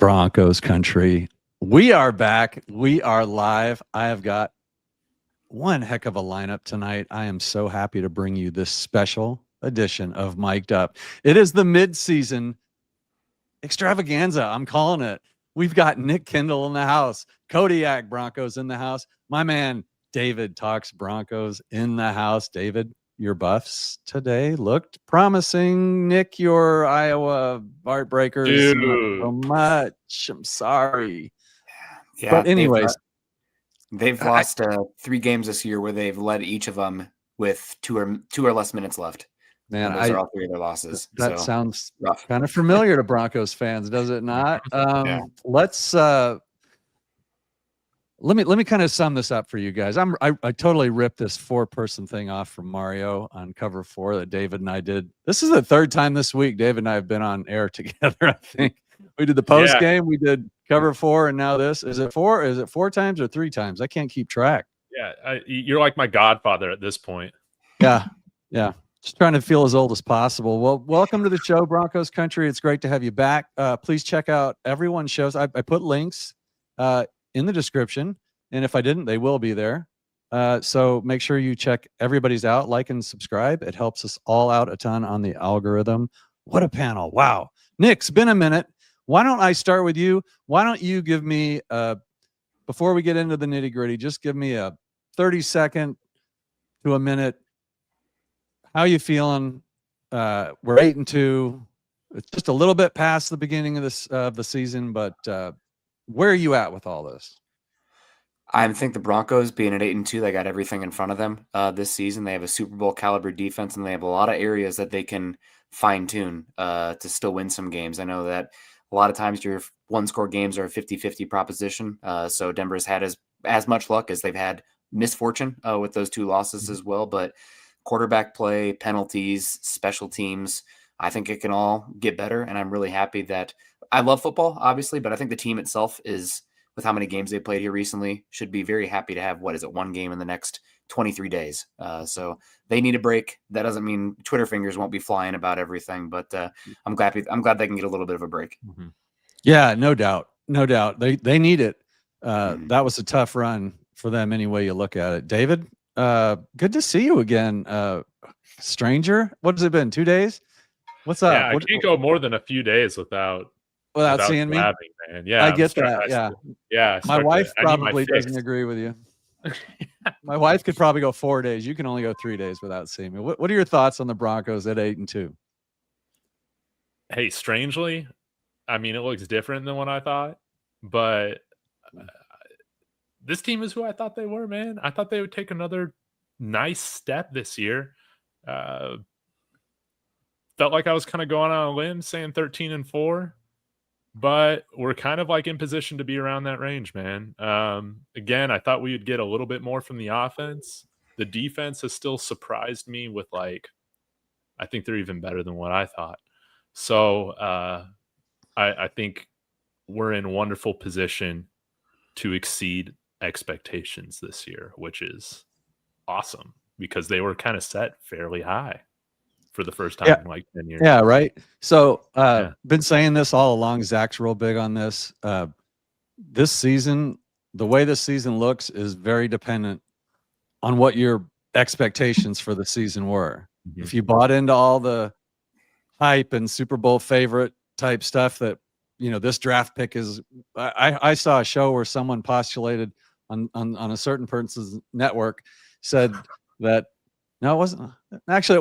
Broncos country. We are back. We are live. I have got one heck of a lineup tonight. I am so happy to bring you this special edition of Mic'd Up. It is the mid-season extravaganza. I'm calling it. We've got Nick Kendell in the house, Kodiak Broncos in the house. My man David Talks Broncos in the house. David, your buffs today looked promising. Nick, your Iowa Heartbreakers, not so much. I'm sorry. Yeah, but anyways, they've lost 3 games this year where they've led each of them with two or less minutes left. Man, those are all 3 of their losses. That sounds rough. Kind of familiar to Broncos fans, does it not? Yeah. Let's let me kind of sum this up for you guys. I totally ripped this 4-person thing off from Mario on cover 4 that David and I did. This is the 3rd time this week David and I have been on air together. I think we did the post game, we did cover 4, and now this. Is it 4? Is it 4 times or 3 times? I can't keep track. Yeah, you're like my godfather at this point. Yeah. Just trying to feel as old as possible. Well, welcome to the show, Broncos Country. It's great to have you back. Please check out everyone's shows. I put links in the description, and if I didn't, they will be there. So make sure you check everybody's out, like and subscribe. It helps us all out a ton on the algorithm. What a panel. Wow. Nick, it's been a minute. Why don't I start with you? Why don't you give me, before we get into the nitty gritty, just give me a 30-second to a minute. How you feeling? We're 8-2. It's just a little bit past the beginning of the season, but where are you at with all this? I think the Broncos being at 8-2, they got everything in front of them this season. They have a Super Bowl caliber defense, and they have a lot of areas that they can fine tune to still win some games. I know that a lot of times your 1-score games are a 50-50 proposition. So Denver's had as much luck as they've had misfortune with those 2 losses as well. But quarterback play, penalties, special teams, I think it can all get better. And I'm really happy that I love football, obviously, but I think the team itself is, with how many games they've played here recently, should be very happy to have, 1 game in the next 23 days. So they need a break. That doesn't mean Twitter fingers won't be flying about everything, but I'm glad they can get a little bit of a break. Mm-hmm. Yeah, no doubt. They need it. That was a tough run for them any way you look at it. David, good to see you again. Stranger, what has it been? 2 days? What's up? Yeah, I can't go more than a few days without seeing me. Man. Yeah, I get that. Yeah. My wife probably doesn't agree with you. My wife could probably go 4 days. You can only go 3 days without seeing me. What are your thoughts on the Broncos at 8-2? Hey, strangely, I mean, it looks different than what I thought, but this team is who I thought they were, man. I thought they would take another nice step this year. Felt like I was kind of going on a limb saying 13-4, but we're kind of like in position to be around that range, man. Again, I thought we would get a little bit more from the offense. The defense has still surprised me with, like, I think they're even better than what I thought. So I think we're in a wonderful position to exceed expectations this year, which is awesome because they were kind of set fairly high for the first time in like 10 years. Yeah, right. So been saying this all along. Zach's real big on this. This season, the way this season looks is very dependent on what your expectations for the season were. Mm-hmm. If you bought into all the hype and Super Bowl favorite type stuff that, this draft pick is, I saw a show where someone postulated on a certain person's network, said that, no, it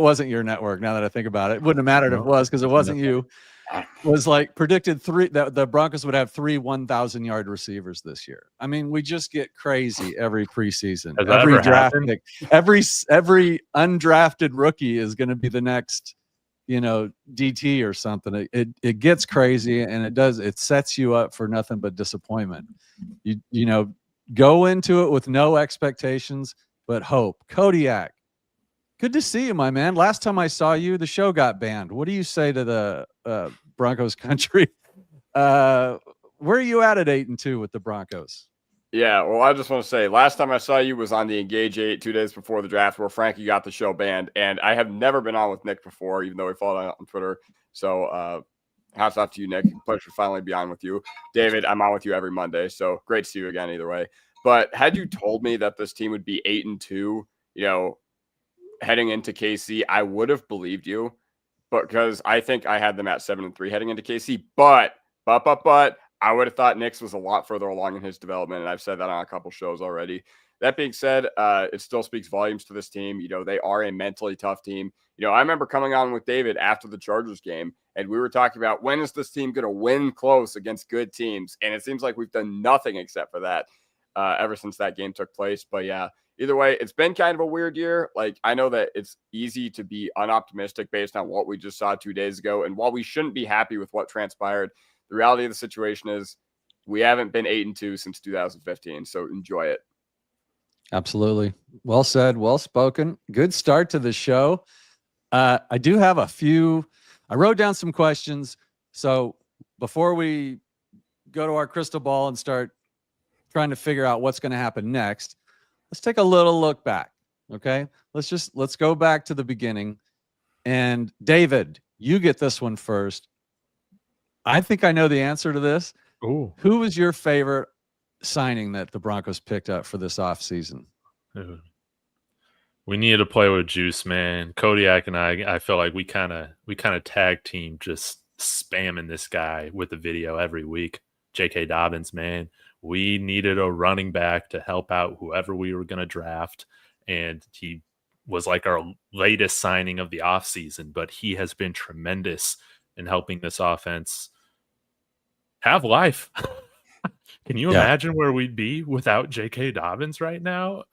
wasn't your network. Now that I think about it, it wouldn't have mattered if it was, because it wasn't you. Was like predicted that the Broncos would have 3 1,000-yard receivers this year. I mean, we just get crazy every preseason. Every draft pick, every undrafted rookie is going to be the next, DT or something. It gets crazy, and it sets you up for nothing but disappointment. You go into it with no expectations but hope. Kodiak, good to see you, my man. Last time I saw you, the show got banned. What do you say to the Broncos country? Where are you at 8-2 with the Broncos? Yeah, well, I just want to say, last time I saw you was on the Engage 8, 2 days before the draft, where Frankie got the show banned. And I have never been on with Nick before, even though we followed on Twitter. So hats off to you, Nick. Pleasure to finally be on with you. David, I'm on with you every Monday, so great to see you again either way. But had you told me that this team would be 8-2, heading into KC, I would have believed you, because I think I had them at 7-3 heading into KC. But I would have thought Nick's was a lot further along in his development, and I've said that on a couple shows already. That being said, it still speaks volumes to this team. They are a mentally tough team. I remember coming on with David after the Chargers game, and we were talking about when is this team going to win close against good teams, and it seems like we've done nothing except for that ever since that game took place. But yeah, either way, it's been kind of a weird year. Like, I know that it's easy to be unoptimistic based on what we just saw 2 days ago, and while we shouldn't be happy with what transpired, the reality of the situation is we haven't been 8-2 since 2015, so enjoy it. Absolutely. Well said. Well spoken. Good start to the show. I do have a few. I wrote down some questions. So before we go to our crystal ball and start trying to figure out what's going to happen next, let's take a little look back. Okay. Let's go back to the beginning. And David, you get this one first. I think I know the answer to this. Ooh. Who was your favorite signing that the Broncos picked up for this offseason? We needed to play with juice, man. Kodiak and I feel like we kind of tag team just spamming this guy with the video every week. J.K. Dobbins, man. We needed a running back to help out whoever we were going to draft, and he was like our latest signing of the offseason, but he has been tremendous in helping this offense have life. Can you imagine where we'd be without J.K. Dobbins right now?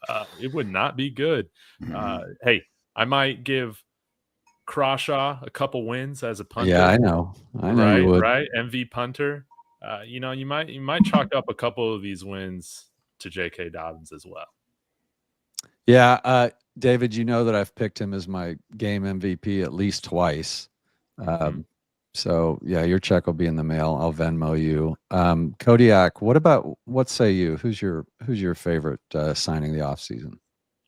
It would not be good. Hey, I might give Crawshaw a couple wins as a punter. Yeah, I know. Right, you would. right. MV punter. You might chalk up a couple of these wins to J.K. Dobbins as well. Yeah, David, you know that I've picked him as my game MVP at least twice. So yeah, your check will be in the mail. I'll Venmo you. Kodiak, what say you? Who's your favorite signing the offseason?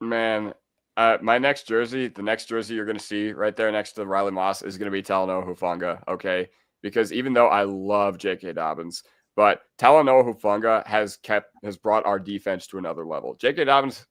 Man, my next jersey, the next jersey you're going to see right there next to Riley Moss is going to be Talanoa Hufanga, okay? Because even though I love J.K. Dobbins, but Talanoa Hufanga has brought our defense to another level. J.K. Dobbins,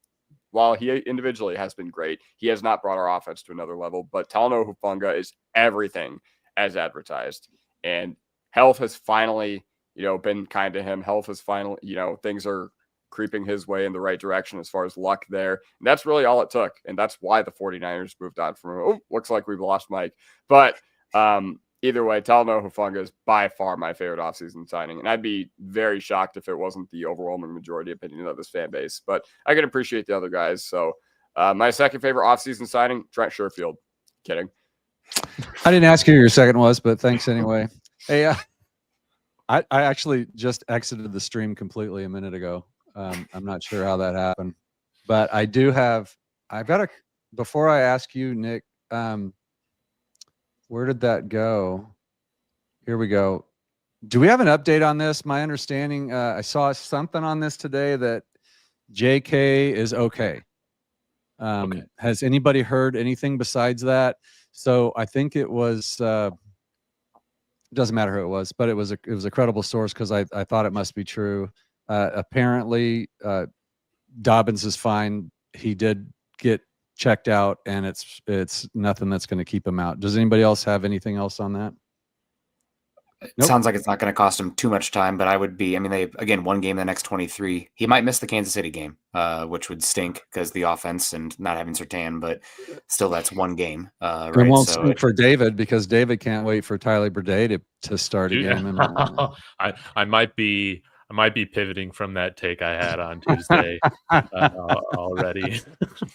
while he individually has been great, he has not brought our offense to another level, but Talanoa Hufanga is everything as advertised, and health has finally, been kind to him. Health has finally, things are creeping his way in the right direction as far as luck there. And that's really all it took. And that's why the 49ers moved on from him. Oh, looks like we've lost Mike. But either way, Talanoa Hufanga is by far my favorite offseason signing. And I'd be very shocked if it wasn't the overwhelming majority opinion of this fan base. But I can appreciate the other guys. So my second favorite offseason signing, Trent Sherfield. Kidding. I didn't ask you who your second was, but thanks anyway. Hey, I actually just exited the stream completely a minute ago. I'm not sure how that happened, but I've got before I ask you, Nick, where did that go? Here we go. Do we have an update on this? My understanding, I saw something on this today that JK is okay. Okay. Has anybody heard anything besides that? So I think it was, it doesn't matter who it was, but it was a credible source because I thought it must be true. Apparently, Dobbins is fine. He did get checked out, and it's nothing that's going to keep him out. Does anybody else have anything else on that? It sounds like it's not going to cost him too much time, but they, again, one game in the next 23. He might miss the Kansas City game, which would stink because the offense and not having Surtain, but still that's one game. Right? It won't stink for David because David can't wait for Tyler Burdett to start a game. I might be pivoting from that take I had on Tuesday already.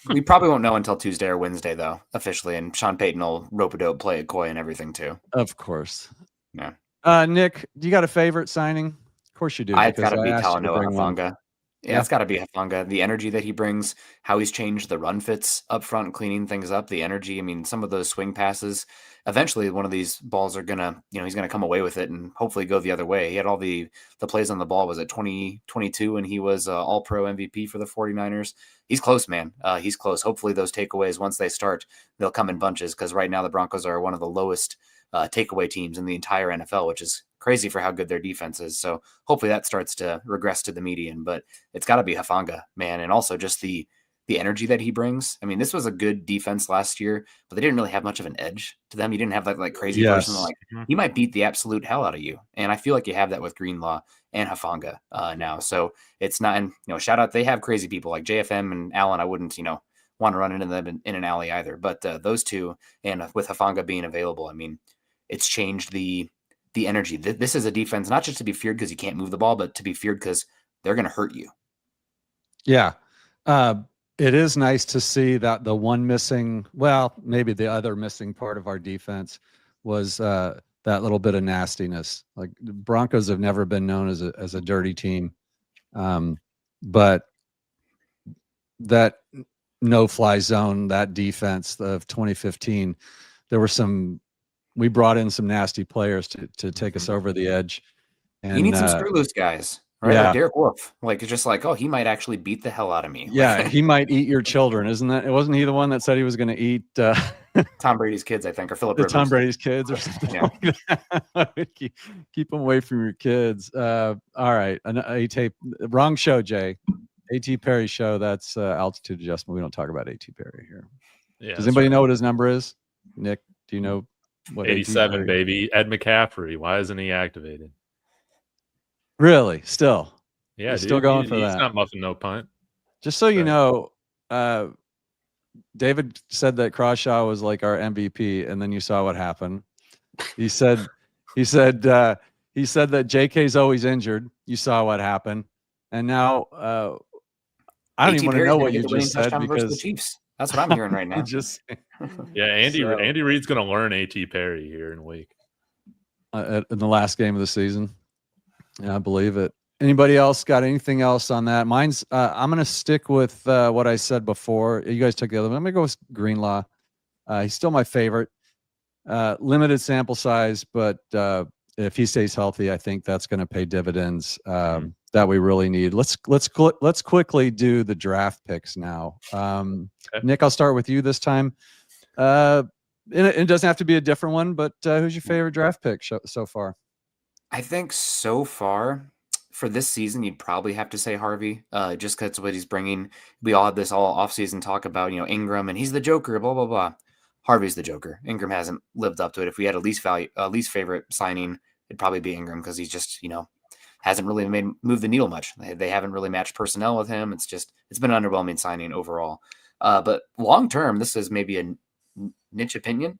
We probably won't know until Tuesday or Wednesday, though, officially, and Sean Payton will rope-a-dope, play a coy and everything, too. Of course. Yeah. Nick, do you got a favorite signing? Of course you do. It's got to be Talanoa Hufanga. Yeah, it's got to be Hufanga. The energy that he brings, how he's changed the run fits up front, cleaning things up, the energy. Some of those swing passes, eventually one of these balls are going to, he's going to come away with it and hopefully go the other way. He had all the plays on the ball. Was it 2022 and he was all-pro MVP for the 49ers? He's close, man. He's close. Hopefully those takeaways, once they start, they'll come in bunches because right now the Broncos are one of the lowest takeaway teams in the entire NFL, which is crazy for how good their defense is. So hopefully that starts to regress to the median, but it's got to be Hufanga, man. And also just the energy that he brings. I mean, this was a good defense last year, but they didn't really have much of an edge to them. You didn't have that like crazy person that, like he might beat the absolute hell out of you. And I feel like you have that with Greenlaw and Hufanga now. So it's not, and shout out, they have crazy people like JFM and Allen. I wouldn't, want to run into them in an alley either. But those two, and with Hufanga being available, I mean, it's changed the energy. This is a defense not just to be feared because you can't move the ball, but to be feared because they're going to hurt you. Yeah. It is nice to see that the one missing, well, maybe the other missing part of our defense was that little bit of nastiness. Like the Broncos have never been known as a dirty team. But that no-fly zone, that defense of 2015, we brought in some nasty players to take us over the edge. And you need some screw loose guys. Right, yeah. like Derek Wolf, like it's just like, oh, he might actually beat the hell out of me. Yeah, he might eat your children, isn't that? Wasn't he the one that said he was going to eat Tom Brady's kids? I think, or Philip Rivers. Tom Brady's kids, or something. Yeah. Like that. keep them away from your kids. All right, a tape. Wrong show, Jay. A.T. Perry show. That's altitude adjustment. We don't talk about A.T. Perry here. Yeah. Does anybody know what his number is? Nick, do you know what? 87, baby. Ed McCaffrey. Why isn't he activated? Really? Still? Yeah, still going for that. He's not muffing no punt. Just so you know, David said that Crawshaw was like our MVP, and then you saw what happened. He said that JK's always injured. You saw what happened, and now I don't even want to know what you just said because the Chiefs. That's what I'm hearing right now. Andy Reid's going to learn A.T. Perry here in a week in the last game of the season. Yeah, I believe it. Anybody else got anything else on that? Mine's I'm going to stick with what I said before. You guys took the other one. I'm going to go with Greenlaw. He's still my favorite. Limited sample size, but if he stays healthy, I think that's going to pay dividends that we really need. Let's quickly do the draft picks now. Okay. Nick, I'll start with you this time. It doesn't have to be a different one, but who's your favorite draft pick so far? I think so far for this season, you'd probably have to say Harvey, just because what he's bringing. We all had this all offseason talk about, Ingram, and he's the Joker, blah, blah, blah. Harvey's the Joker. Ingram hasn't lived up to it. If we had a least favorite signing, it'd probably be Ingram because he's just, hasn't really moved the needle much. They haven't really matched personnel with him. It's been an underwhelming signing overall. But long term, this is maybe a niche opinion,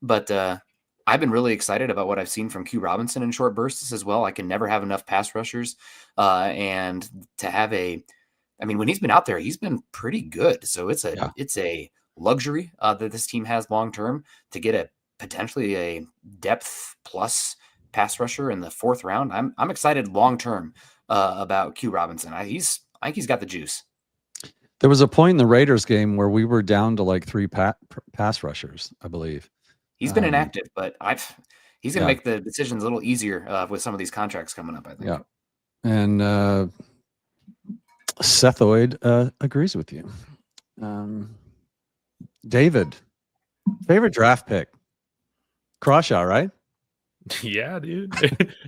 but I've been really excited about what I've seen from Q Robinson in short bursts as well. I can never have enough pass rushers. And to have when he's been out there, he's been pretty good. So it's a luxury that this team has long-term to get potentially a depth plus pass rusher in the 4th round. I'm excited long-term about Q Robinson. I think he's got the juice. There was a point in the Raiders game where we were down to like 3 pass rushers, I believe. He's been inactive, but he's going to make the decisions a little easier with some of these contracts coming up, I think. Yeah. And Sethoid agrees with you. David, favorite draft pick? Crawshaw, right? Yeah, dude.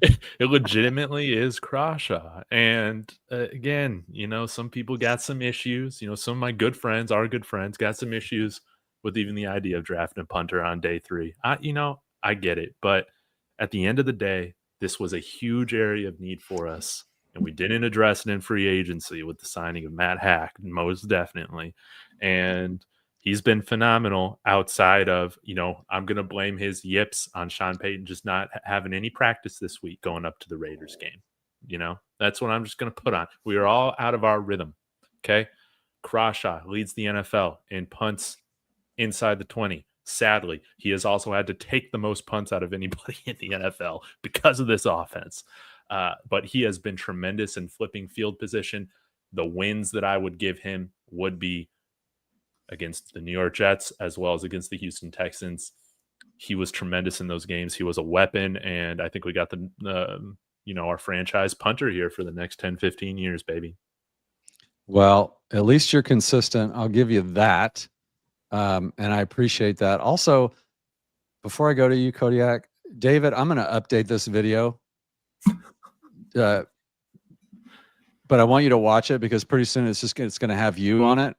It legitimately is Crawshaw. And again, some people got some issues. Some of my good friends, our good friends, got some issues with even the idea of drafting a punter on day 3. I get it. But at the end of the day, this was a huge area of need for us. And we didn't address it in free agency with the signing of Matt Hack, most definitely. And he's been phenomenal outside of, I'm going to blame his yips on Sean Payton just not having any practice this week going up to the Raiders game. That's what I'm just going to put on. We are all out of our rhythm. Okay. Crawshaw leads the NFL in punts inside the 20. Sadly, he has also had to take the most punts out of anybody in the NFL because of this offense. But he has been tremendous in flipping field position. The wins that I would give him would be against the New York Jets as well as against the Houston Texans. He was tremendous in those games. He was a weapon, and I think we got our franchise punter here for the next 10, 15 years, baby. Well, at least you're consistent. I'll give you that. And I appreciate that. Also, before I go to you, Kodiak, David, I'm going to update this video. But I want you to watch it because pretty soon it's going to have you on it.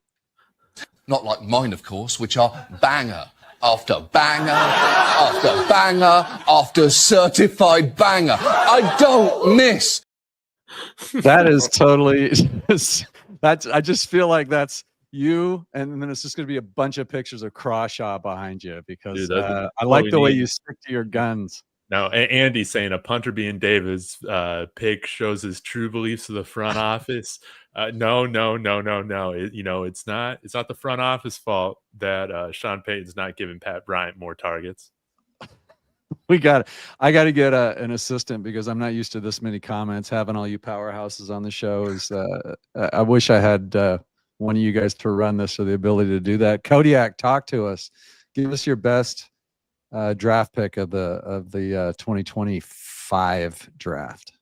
Not like mine, of course, which are banger after banger after banger after certified banger. I don't miss. That is totally I just feel like that's you, and then it's just going to be a bunch of pictures of Crawshaw behind you because Dude, I like the way you stick to your guns. No, Andy's saying a punter being David's pick shows his true beliefs of the front office. No. It's not the front office fault that Sean Payton's not giving Pat Bryant more targets. I got to get an assistant because I'm not used to this many comments. Having all you powerhouses on the show is. I wish I had one of you guys to run this or the ability to do that. Kodiak, talk to us. Give us your best draft pick of the 2025 draft.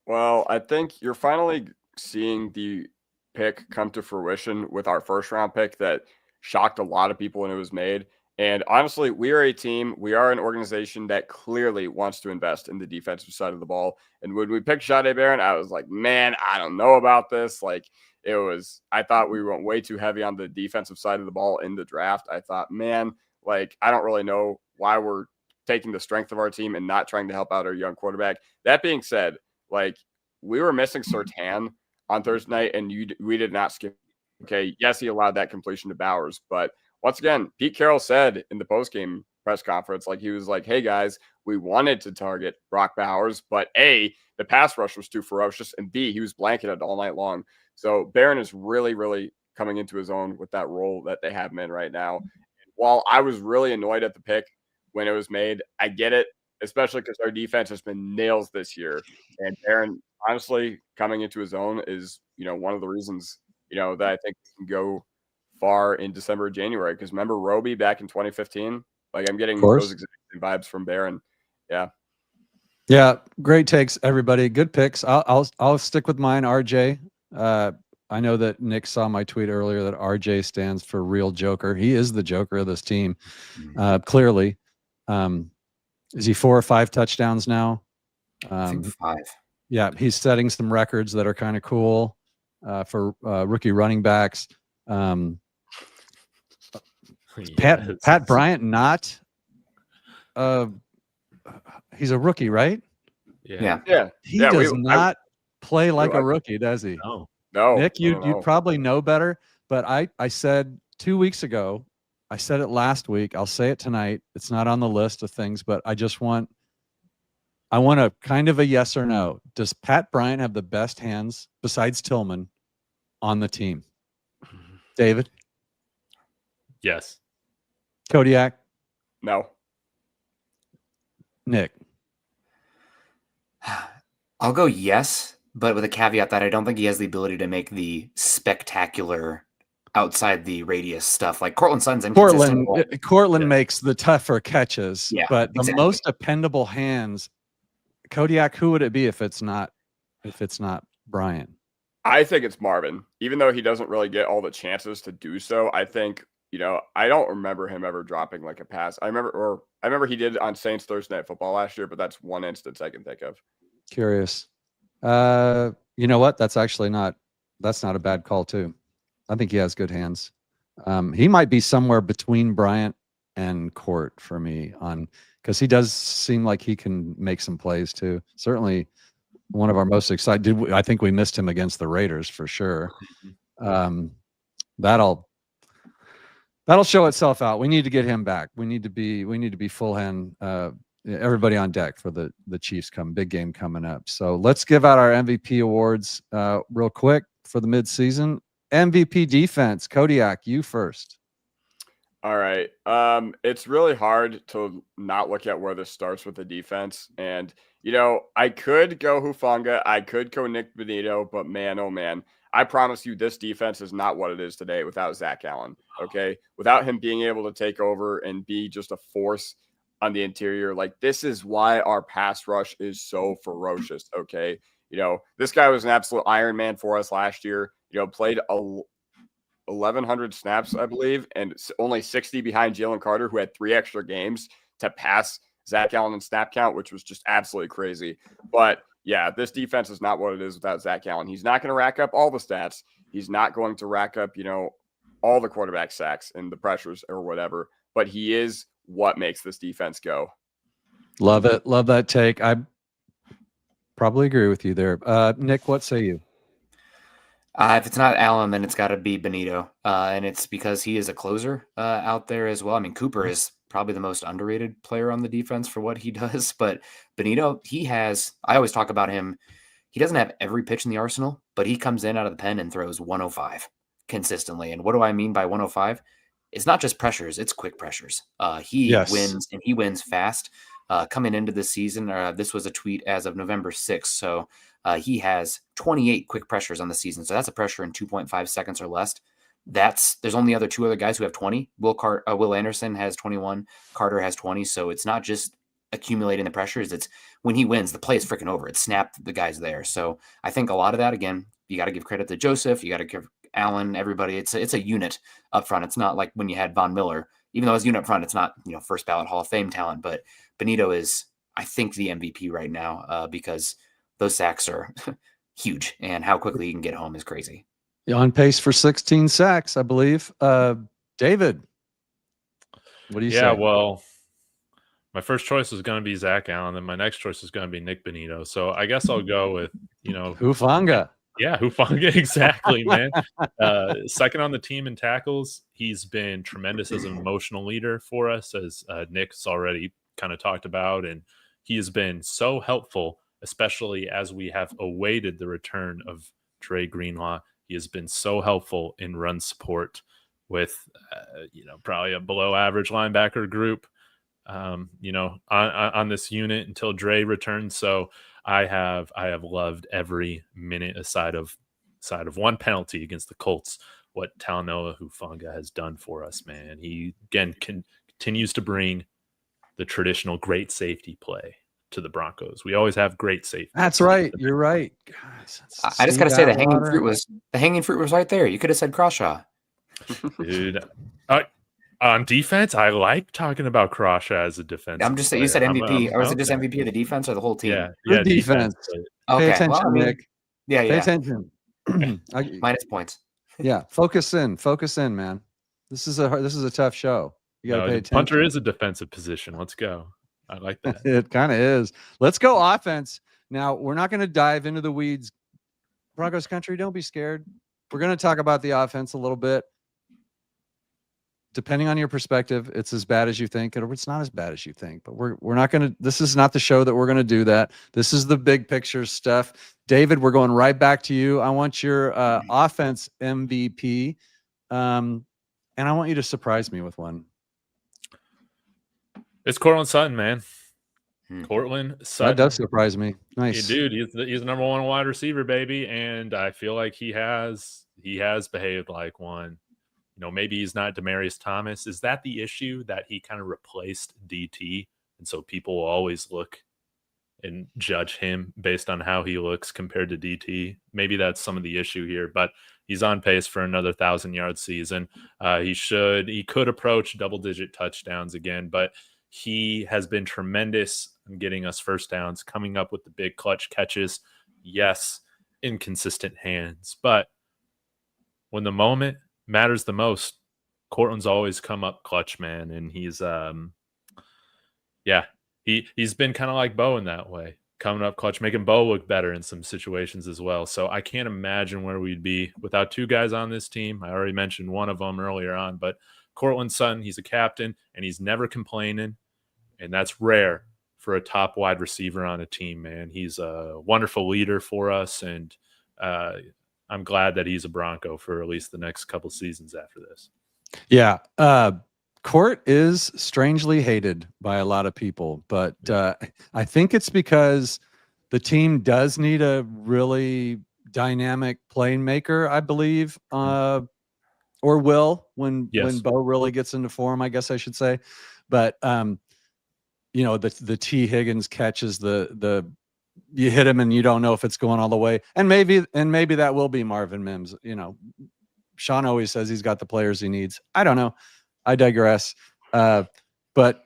Well, I think you're finally seeing the pick come to fruition with our first round pick that shocked a lot of people when it was made. And honestly, we are a team, we are an organization that clearly wants to invest in the defensive side of the ball. And when we picked Sade Barron, I was like, man, I don't know about this. Like, I thought we went way too heavy on the defensive side of the ball in the draft. I thought, man, like, I don't really know why we're taking the strength of our team and not trying to help out our young quarterback. That being said, like, we were missing Surtain on Thursday night, and we did not skip. Okay, yes, he allowed that completion to Bowers, but once again, Pete Carroll said in the postgame press conference, like, he was like, hey guys, we wanted to target Brock Bowers, but A, the pass rush was too ferocious, and B, he was blanketed all night long. So Barron is really, really coming into his own with that role that they have him in right now. While I was really annoyed at the pick when it was made, I get it, especially because our defense has been nails this year. And Barron, honestly, coming into his own is, one of the reasons, that I think we can go far in December or January. Because remember Roby back in 2015? Like, I'm getting those exact vibes from Barron. Yeah. Yeah. Great takes, everybody. Good picks. I'll stick with mine, RJ. I know that Nick saw my tweet earlier that RJ stands for real Joker. He is the Joker of this team. Clearly. Is he 4 or 5 touchdowns now? I think 5. Yeah. He's setting some records that are kind of cool for rookie running backs. Pat Bryant, not he's a rookie, right? Yeah. He does not play like a rookie, does he? No. Nick, you probably know better, but I said 2 weeks ago, I said it last week, I'll say it tonight. It's not on the list of things, but I want a kind of a yes or no. Does Pat Bryant have the best hands besides Tillman on the team? David? Yes. Kodiak? No. Nick? I'll go yes, but with a caveat that I don't think he has the ability to make the spectacular outside the radius stuff. Like Cortland Sutton's inconsistent. Cortland makes the tougher catches, Yeah, but the exactly. most dependable hands. Kodiak, who would it be if it's not Bryant? I think it's Marvin, even though he doesn't really get all the chances to do so. I think, I don't remember him ever dropping like a pass. I remember he did on Saints Thursday Night Football last year, but that's one instance I can think of. Curious. You know what? That's not a bad call too. I think he has good hands. He might be somewhere between Bryant and Court for me because he does seem like he can make some plays too. Certainly one of our most excited. I think we missed him against the Raiders for sure. That'll show itself out. We need to get him back. We need to be full hand. Everybody on deck for the Chiefs big game coming up. So let's give out our MVP awards real quick for the midseason. MVP defense, Kodiak, you first. All right. It's really hard to not look at where this starts with the defense. And, I could go Hufanga. I could go Nick Benito, but man, oh man, I promise you this defense is not what it is today without Zach Allen. Okay. Without him being able to take over and be just a force on the interior. Like, this is why our pass rush is so ferocious. Okay. This guy was an absolute Iron Man for us last year, played 1,100 snaps, I believe, and only 60 behind Jalen Carter, who had 3 extra games to pass Zach Allen in snap count, which was just absolutely crazy. But yeah, this defense is not what it is without Zach Allen. He's not going to rack up all the stats. He's not going to rack up, all the quarterback sacks and the pressures or whatever, but he is what makes this defense go. Love it. Love that take. I probably agree with you there. Nick, what say you? If it's not Allen, then it's got to be Benito. And it's because he is a closer out there as well. I mean, Cooper is probably the most underrated player on the defense for what he does. But Benito, I always talk about him. He doesn't have every pitch in the arsenal, but he comes in out of the pen and throws 105 consistently. And what do I mean by 105? It's not just pressures, it's quick pressures. He wins, and he wins fast. Coming into this season, this was a tweet as of November 6th. So he has 28 quick pressures on the season. So that's a pressure in 2.5 seconds or less. There's only two other guys who have 20. Will Anderson has 21. Carter has 20. So it's not just accumulating the pressures. It's when he wins, the play is freaking over. It snapped the guys there. So I think a lot of that, again, you got to give credit to Joseph. You got to give Allen, everybody. It's a unit up front. It's not like when you had Von Miller, even though it's unit up front, it's not, first ballot Hall of Fame talent, but Benito is, I think, the MVP right now because those sacks are huge, and how quickly he can get home is crazy. On pace for 16 sacks, I believe. David, what do you say? Yeah, well, my first choice was going to be Zach Allen, and my next choice is going to be Nick Benito. So I guess I'll go with, Hufanga. Yeah, Hufanga, exactly, man. Second on the team in tackles. He's been tremendous as an emotional leader for us, as Nick's already kind of talked about, and he has been so helpful, especially as we have awaited the return of Dre Greenlaw. He has been so helpful in run support with, probably a below average linebacker group, on this unit until Dre returns. So I have loved every minute aside of one penalty against the Colts, what Talanoa Hufanga has done for us, man. He again continues to bring the traditional great safety play to the Broncos. We always have great safety. That's right. You're right. God, I just got to say the hanging fruit was right there. You could have said Crawshaw. Dude, on defense, I like talking about Crawshaw as a defense. I'm just saying, you said MVP. Or was it just MVP of the defense or the whole team? Yeah, defense. Okay. Pay attention, Nick. Yeah. Pay attention. Minus points. Yeah. Focus in, man. This is a tough show. You got to pay attention. Punter is a defensive position. Let's go. I like that. It kind of is. Let's go offense. Now, we're not going to dive into the weeds. Broncos country, don't be scared. We're going to talk about the offense a little bit. Depending on your perspective, it's as bad as you think, or it's not as bad as you think. But we're not going to. This is not the show that we're going to do that. This is the big picture stuff. David, we're going right back to you. I want your offense MVP, and I want you to surprise me with one. It's Cortland Sutton, man. Cortland Sutton. That does surprise me. Nice, dude. He's the number one wide receiver, baby, and I feel like he has behaved like one. Maybe he's not Demaryius Thomas. Is that the issue, that he kind of replaced DT, and so people will always look and judge him based on how he looks compared to DT? Maybe that's some of the issue here, but he's on pace for another 1,000-yard season. He could approach double-digit touchdowns again, but he has been tremendous in getting us first downs, coming up with the big clutch catches. Yes, inconsistent hands, but when the moment matters the most, Cortland's always come up clutch, man. And he's he's been kind of like Bo in that way, coming up clutch, making Bo look better in some situations as well. So I can't imagine where we'd be without two guys on this team. I already mentioned one of them earlier on, but Cortland Sutton, he's a captain and he's never complaining, and that's rare for a top wide receiver on a team, man. He's a wonderful leader for us, and I'm glad that he's a Bronco for at least the next couple seasons after this. Yeah. Court is strangely hated by a lot of people, but I think it's because the team does need a really dynamic playmaker, I believe, or will when Bo really gets into form, I guess I should say. But the T. Higgins catches the you hit him and you don't know if it's going all the way. And maybe that will be Marvin Mims. Sean always says he's got the players he needs. I don't know. I digress. But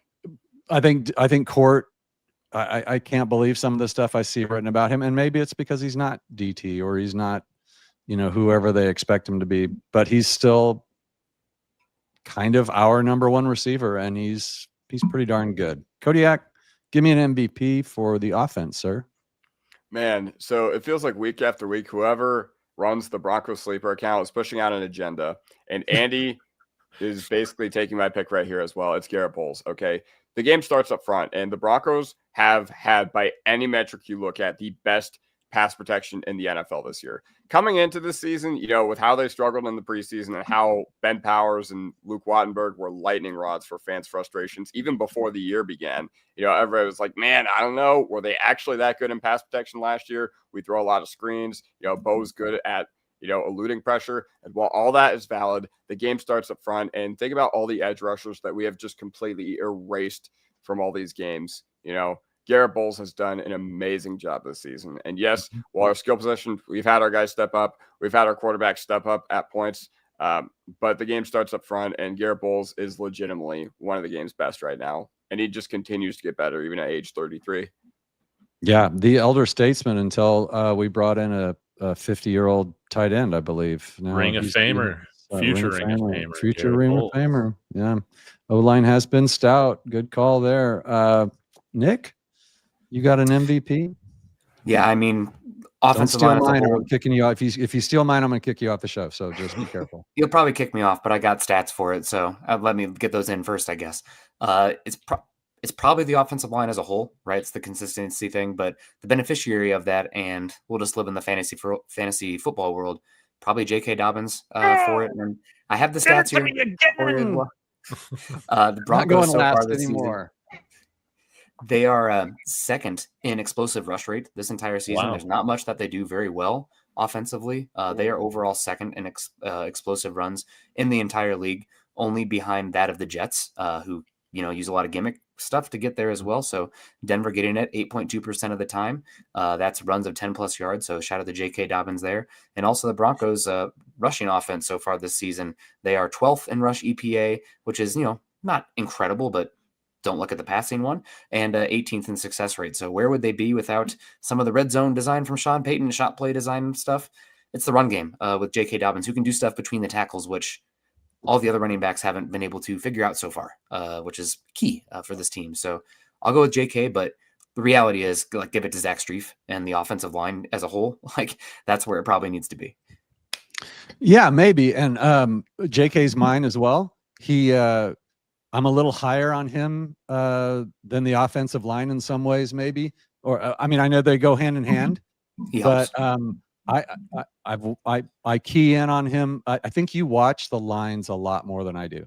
I think Court. I can't believe some of the stuff I see written about him, and maybe it's because he's not DT or he's not, whoever they expect him to be, but he's still kind of our number one receiver, and he's pretty darn good. Kodiak, give me an MVP for the offense, sir. Man, so it feels like week after week, whoever runs the Broncos sleeper account is pushing out an agenda, and Andy is basically taking my pick right here as well. It's Garrett Bowles. Okay. The game starts up front, and the Broncos have had, by any metric you look at, the best pass protection in the NFL this year. Coming into this season, with how they struggled in the preseason and how Ben Powers and Luke Wattenberg were lightning rods for fans' frustrations, even before the year began, everybody was like, man, I don't know. Were they actually that good in pass protection last year? We throw a lot of screens. Bo's good at eluding pressure. And while all that is valid, the game starts up front. And think about all the edge rushers that we have just completely erased from all these games. Garrett Bowles has done an amazing job this season. And yes, while our skill position, we've had our guys step up. We've had our quarterback step up at points. But the game starts up front, and Garrett Bowles is legitimately one of the game's best right now. And he just continues to get better, even at age 33. Yeah, the elder statesman until we brought in a 50-year-old tight end, I believe. Now Ring of Famer. Future Ring of Famer. Future Ring of Famer. Yeah. O-line has been stout. Good call there. Nick, you got an MVP? Yeah, I mean, offensive line. I'm kicking you off. If you steal mine, I'm going to kick you off the show. So just be careful. You'll probably kick me off, but I got stats for it. So let me get those in first, I guess. It's probably the offensive line as a whole, right? It's the consistency thing, but the beneficiary of that, and we'll just live in the fantasy football world, probably J.K. Dobbins for it. And I have the stats here for you as well. The Broncos so far this season, they are second in explosive rush rate this entire season. Wow. There's not much that they do very well offensively. They are overall second in explosive runs in the entire league, only behind that of the Jets, who use a lot of gimmick stuff to get there as well. So Denver getting it 8.2% of the time. That's runs of 10 plus yards. So shout out to J.K. Dobbins there. And also the Broncos rushing offense so far this season. They are 12th in rush EPA, which is, not incredible, but don't look at the passing one, and 18th in success rate. So where would they be without some of the red zone design from Sean Payton, shot play design stuff? It's the run game with J.K. Dobbins, who can do stuff between the tackles, which all the other running backs haven't been able to figure out so far, which is key for this team. So I'll go with JK, but the reality is, give it to Zach Strief and the offensive line as a whole. That's where it probably needs to be. Yeah, maybe. And JK's mine as well. I'm a little higher on him than the offensive line in some ways, maybe. Or I know they go hand in hand, but I key in on him. I think you watch the lines a lot more than I do.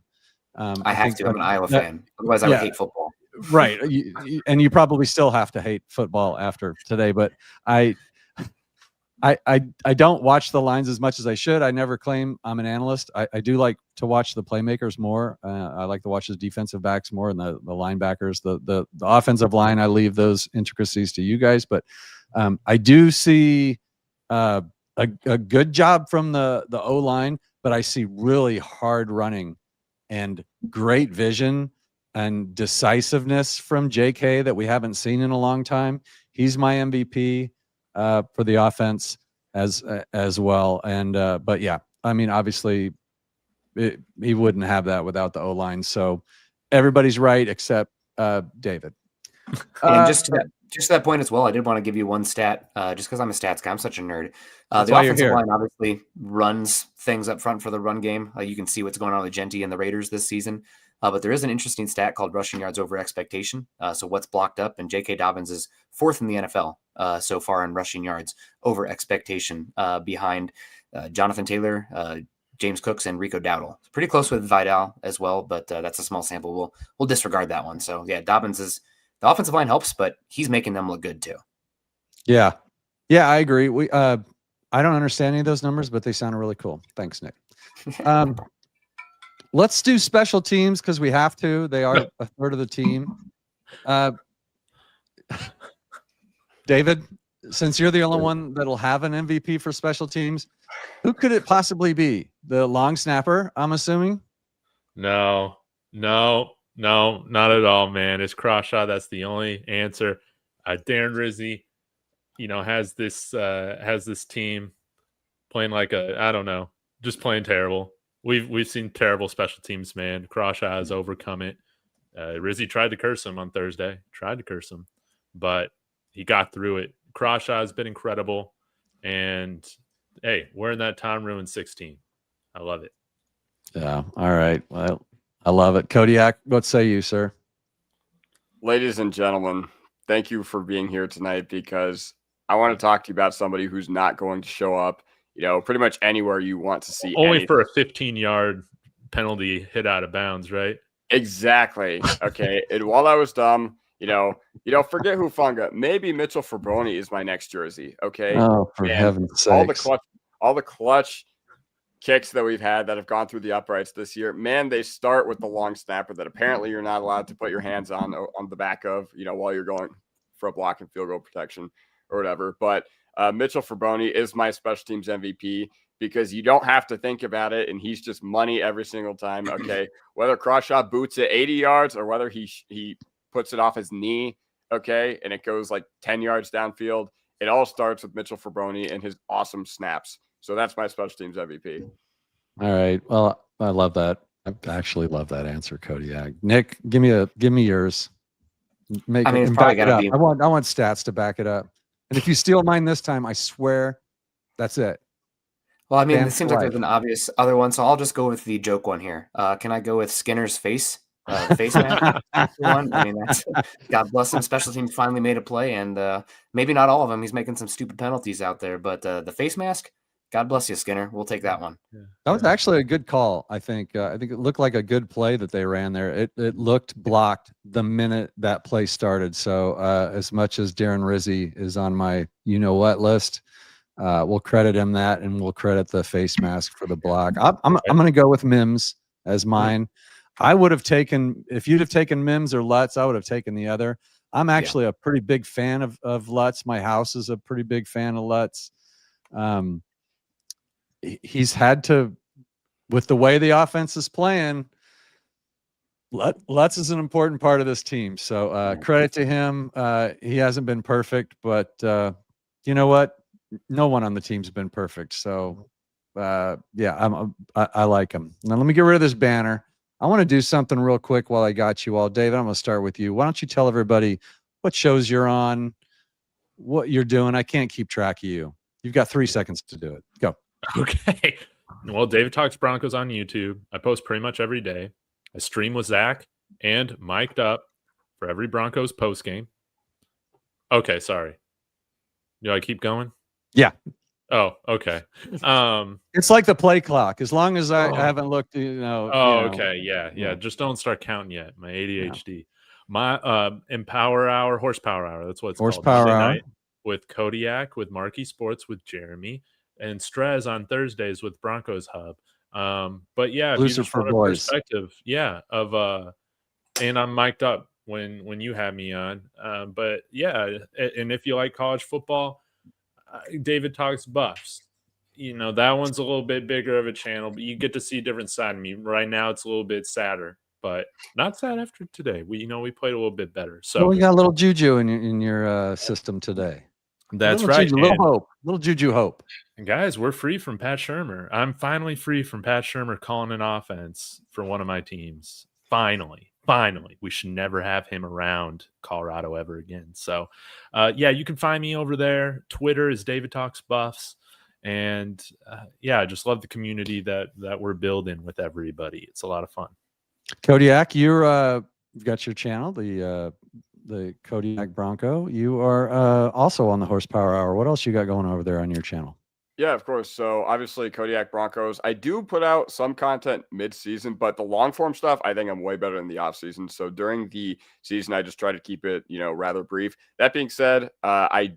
I have to. I'm an Iowa fan. Otherwise, I would hate football. Right. And you probably still have to hate football after today. But I don't watch the lines as much as I should. I never claim I'm an analyst. I do like to watch the playmakers more. I like to watch the defensive backs more and the linebackers. The offensive line, I leave those intricacies to you guys. But I do see a good job from the O-line, but I see really hard running and great vision and decisiveness from JK that we haven't seen in a long time. He's my MVP for the offense as well. And but yeah, obviously he wouldn't have that without the O-line. So everybody's right except David. And just to that point as well, I did want to give you one stat, just because I'm a stats guy. I'm such a nerd. The offensive line obviously runs things up front for the run game. You can see what's going on with Genty and the Raiders this season. But there is an interesting stat called rushing yards over expectation. So what's blocked up, and J.K. Dobbins is fourth in the NFL so far in rushing yards over expectation, behind Jonathan Taylor, James Cooks, and Rico Dowdle. It's pretty close with Vidal as well, but that's a small sample. We'll disregard that one. So yeah, Dobbins is. The offensive line helps, but he's making them look good too. Yeah, I agree. I don't understand any of those numbers, but they sound really cool. Thanks, Nick. Let's do special teams because we have to. They are a third of the team. David, since you're the only one that'll have an MVP for special teams, who could it possibly be? The long snapper, I'm assuming? No. No, not at all, man. It's Crawshaw. That's the only answer. Darren Rizzi, has this team playing like I don't know, just playing terrible. We've seen terrible special teams, man. Crawshaw has overcome it. Rizzi tried to curse him on Thursday. But he got through it. Crawshaw has been incredible. And hey, we're in that Tom Ruin 16. I love it. Yeah. All right. Well, I love it. Kodiak, what say you, sir? Ladies and gentlemen, thank you for being here tonight, because I want to talk to you about somebody who's not going to show up, pretty much anywhere you want to see. Only for a 15-yard penalty hit out of bounds, right? Exactly. Okay. And while I was dumb, forget Hufanga. Maybe Mitchell Fraboni is my next jersey. Okay. Oh, for heaven's sake. All the clutch kicks that we've had that have gone through the uprights this year, man, they start with the long snapper that apparently you're not allowed to put your hands on the back of, while you're going for a block and field goal protection or whatever. But Mitchell Fraboni is my special teams MVP, because you don't have to think about it, and he's just money every single time. Okay, whether Crawshaw boots it 80 yards or whether he puts it off his knee, okay, and it goes like 10 yards downfield, it all starts with Mitchell Fraboni and his awesome snaps. So that's my special teams MVP. All right. Well, I love that. I actually love that answer, Kodiak. Nick, give me yours. It's probably gotta be. I want stats to back it up. And if you steal mine this time, I swear, that's it. Well, it seems like there's an obvious other one, so I'll just go with the joke one here. Can I go with Skinner's face mask one? That's God bless him. Special teams finally made a play, and maybe not all of them. He's making some stupid penalties out there, but the face mask, God bless you, Skinner. We'll take that one. That was actually a good call. I think it looked like a good play that they ran there. It looked blocked the minute that play started. So as much as Darren Rizzi is on my what list, we'll credit him that, and we'll credit the face mask for the block. I'm going to go with Mims as mine. I would have taken, if you'd have taken Mims or Lutz, I would have taken the other. I'm actually a pretty big fan of Lutz. My house is a pretty big fan of Lutz. He's had to, with the way the offense is playing, Lutz is an important part of this team. So credit to him. He hasn't been perfect, but you know what? No one on the team's been perfect. So I like him. Now let me get rid of this banner. I want to do something real quick while I got you all. David, I'm going to start with you. Why don't you tell everybody what shows you're on, what you're doing? I can't keep track of you. You've got 3 seconds to do it. Go. Okay. Well, David Talks Broncos on YouTube. I post pretty much every day. I stream with Zach and mic'd up for every Broncos post game. Okay, sorry. Do I keep going? Yeah. Oh, okay. It's like the play clock. As long as I haven't looked, okay. Yeah. Just don't start counting yet. My ADHD. My Empower Hour, Horsepower Hour. That's what it's called. Horsepower Hour. Night with Kodiak, with Marquee Sports, with Jeremy, and Strez on Thursdays with Broncos Hub. But yeah, if you just want a perspective, and I'm mic'd up when you have me on. But yeah, and if you like college football, David Talks Buffs. That one's a little bit bigger of a channel, but you get to see a different side of me. Right now, it's a little bit sadder, but not sad after today. We played a little bit better. So we got a little juju in your system today. That's right. Juju, little juju hope. And guys, we're free from Pat Shurmur. I'm finally free from Pat Shurmur calling an offense for one of my teams. Finally. We should never have him around Colorado ever again. So, you can find me over there. Twitter is David Talks Buffs. And, I just love the community that we're building with everybody. It's a lot of fun. Kodiak, you've got your channel, the Kodiak Bronco. You are also on the Horsepower Hour. What else you got going over there on your channel? Yeah, of course. So obviously Kodiak Broncos. I do put out some content mid-season, but the long form stuff, I think I'm way better in the off season. So during the season, I just try to keep it, rather brief. That being said, I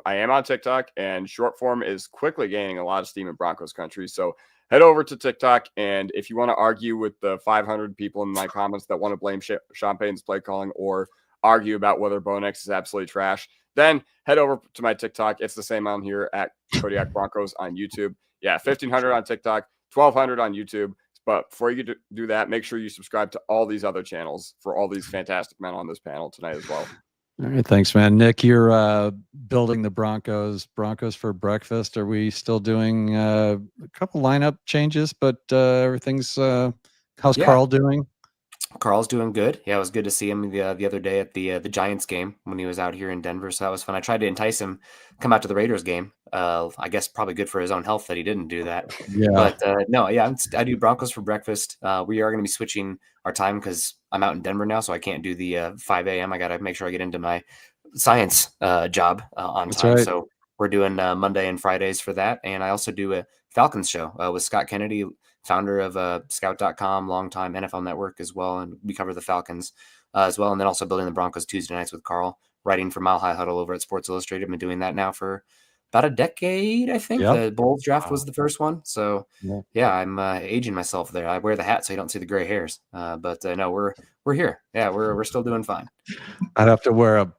am on TikTok, and short form is quickly gaining a lot of steam in Broncos country. So head over to TikTok, and if you want to argue with the 500 people in my comments that want to blame Sean Payton's play calling or argue about whether Bo Nix is absolutely trash, then head over to my TikTok. It's the same on here at Kodiak Broncos on YouTube. Yeah, 1,500 on TikTok, 1,200 on YouTube. But before you do that, make sure you subscribe to all these other channels for all these fantastic men on this panel tonight as well. All right, thanks, man. Nick, you're building the Broncos for breakfast. Are we still doing a couple lineup changes, but everything's how's Carl doing? Carl's doing good. Yeah, it was good to see him the other day at the Giants game when he was out here in Denver. So that was fun. I tried to entice him come out to the Raiders game. I guess probably good for his own health that he didn't do that. Yeah. But no, yeah, I do Broncos for breakfast. We are going to be switching our time because I'm out in Denver now, so I can't do the 5 a.m. I got to make sure I get into my science job on time. Right. So we're doing Monday and Fridays for that. And I also do a Falcons show with Scott Kennedy, founder of Scout.com, longtime NFL Network as well. And we cover the Falcons as well. And then also building the Broncos Tuesday nights with Carl, writing for Mile High Huddle over at Sports Illustrated. I've been doing that now for about a decade, I think. Yep. The Bulls draft was the first one. So, Yeah. yeah, I'm aging myself there. I wear the hat so you don't see the gray hairs. But no, we're here. Yeah, we're still doing fine. I'd have to wear a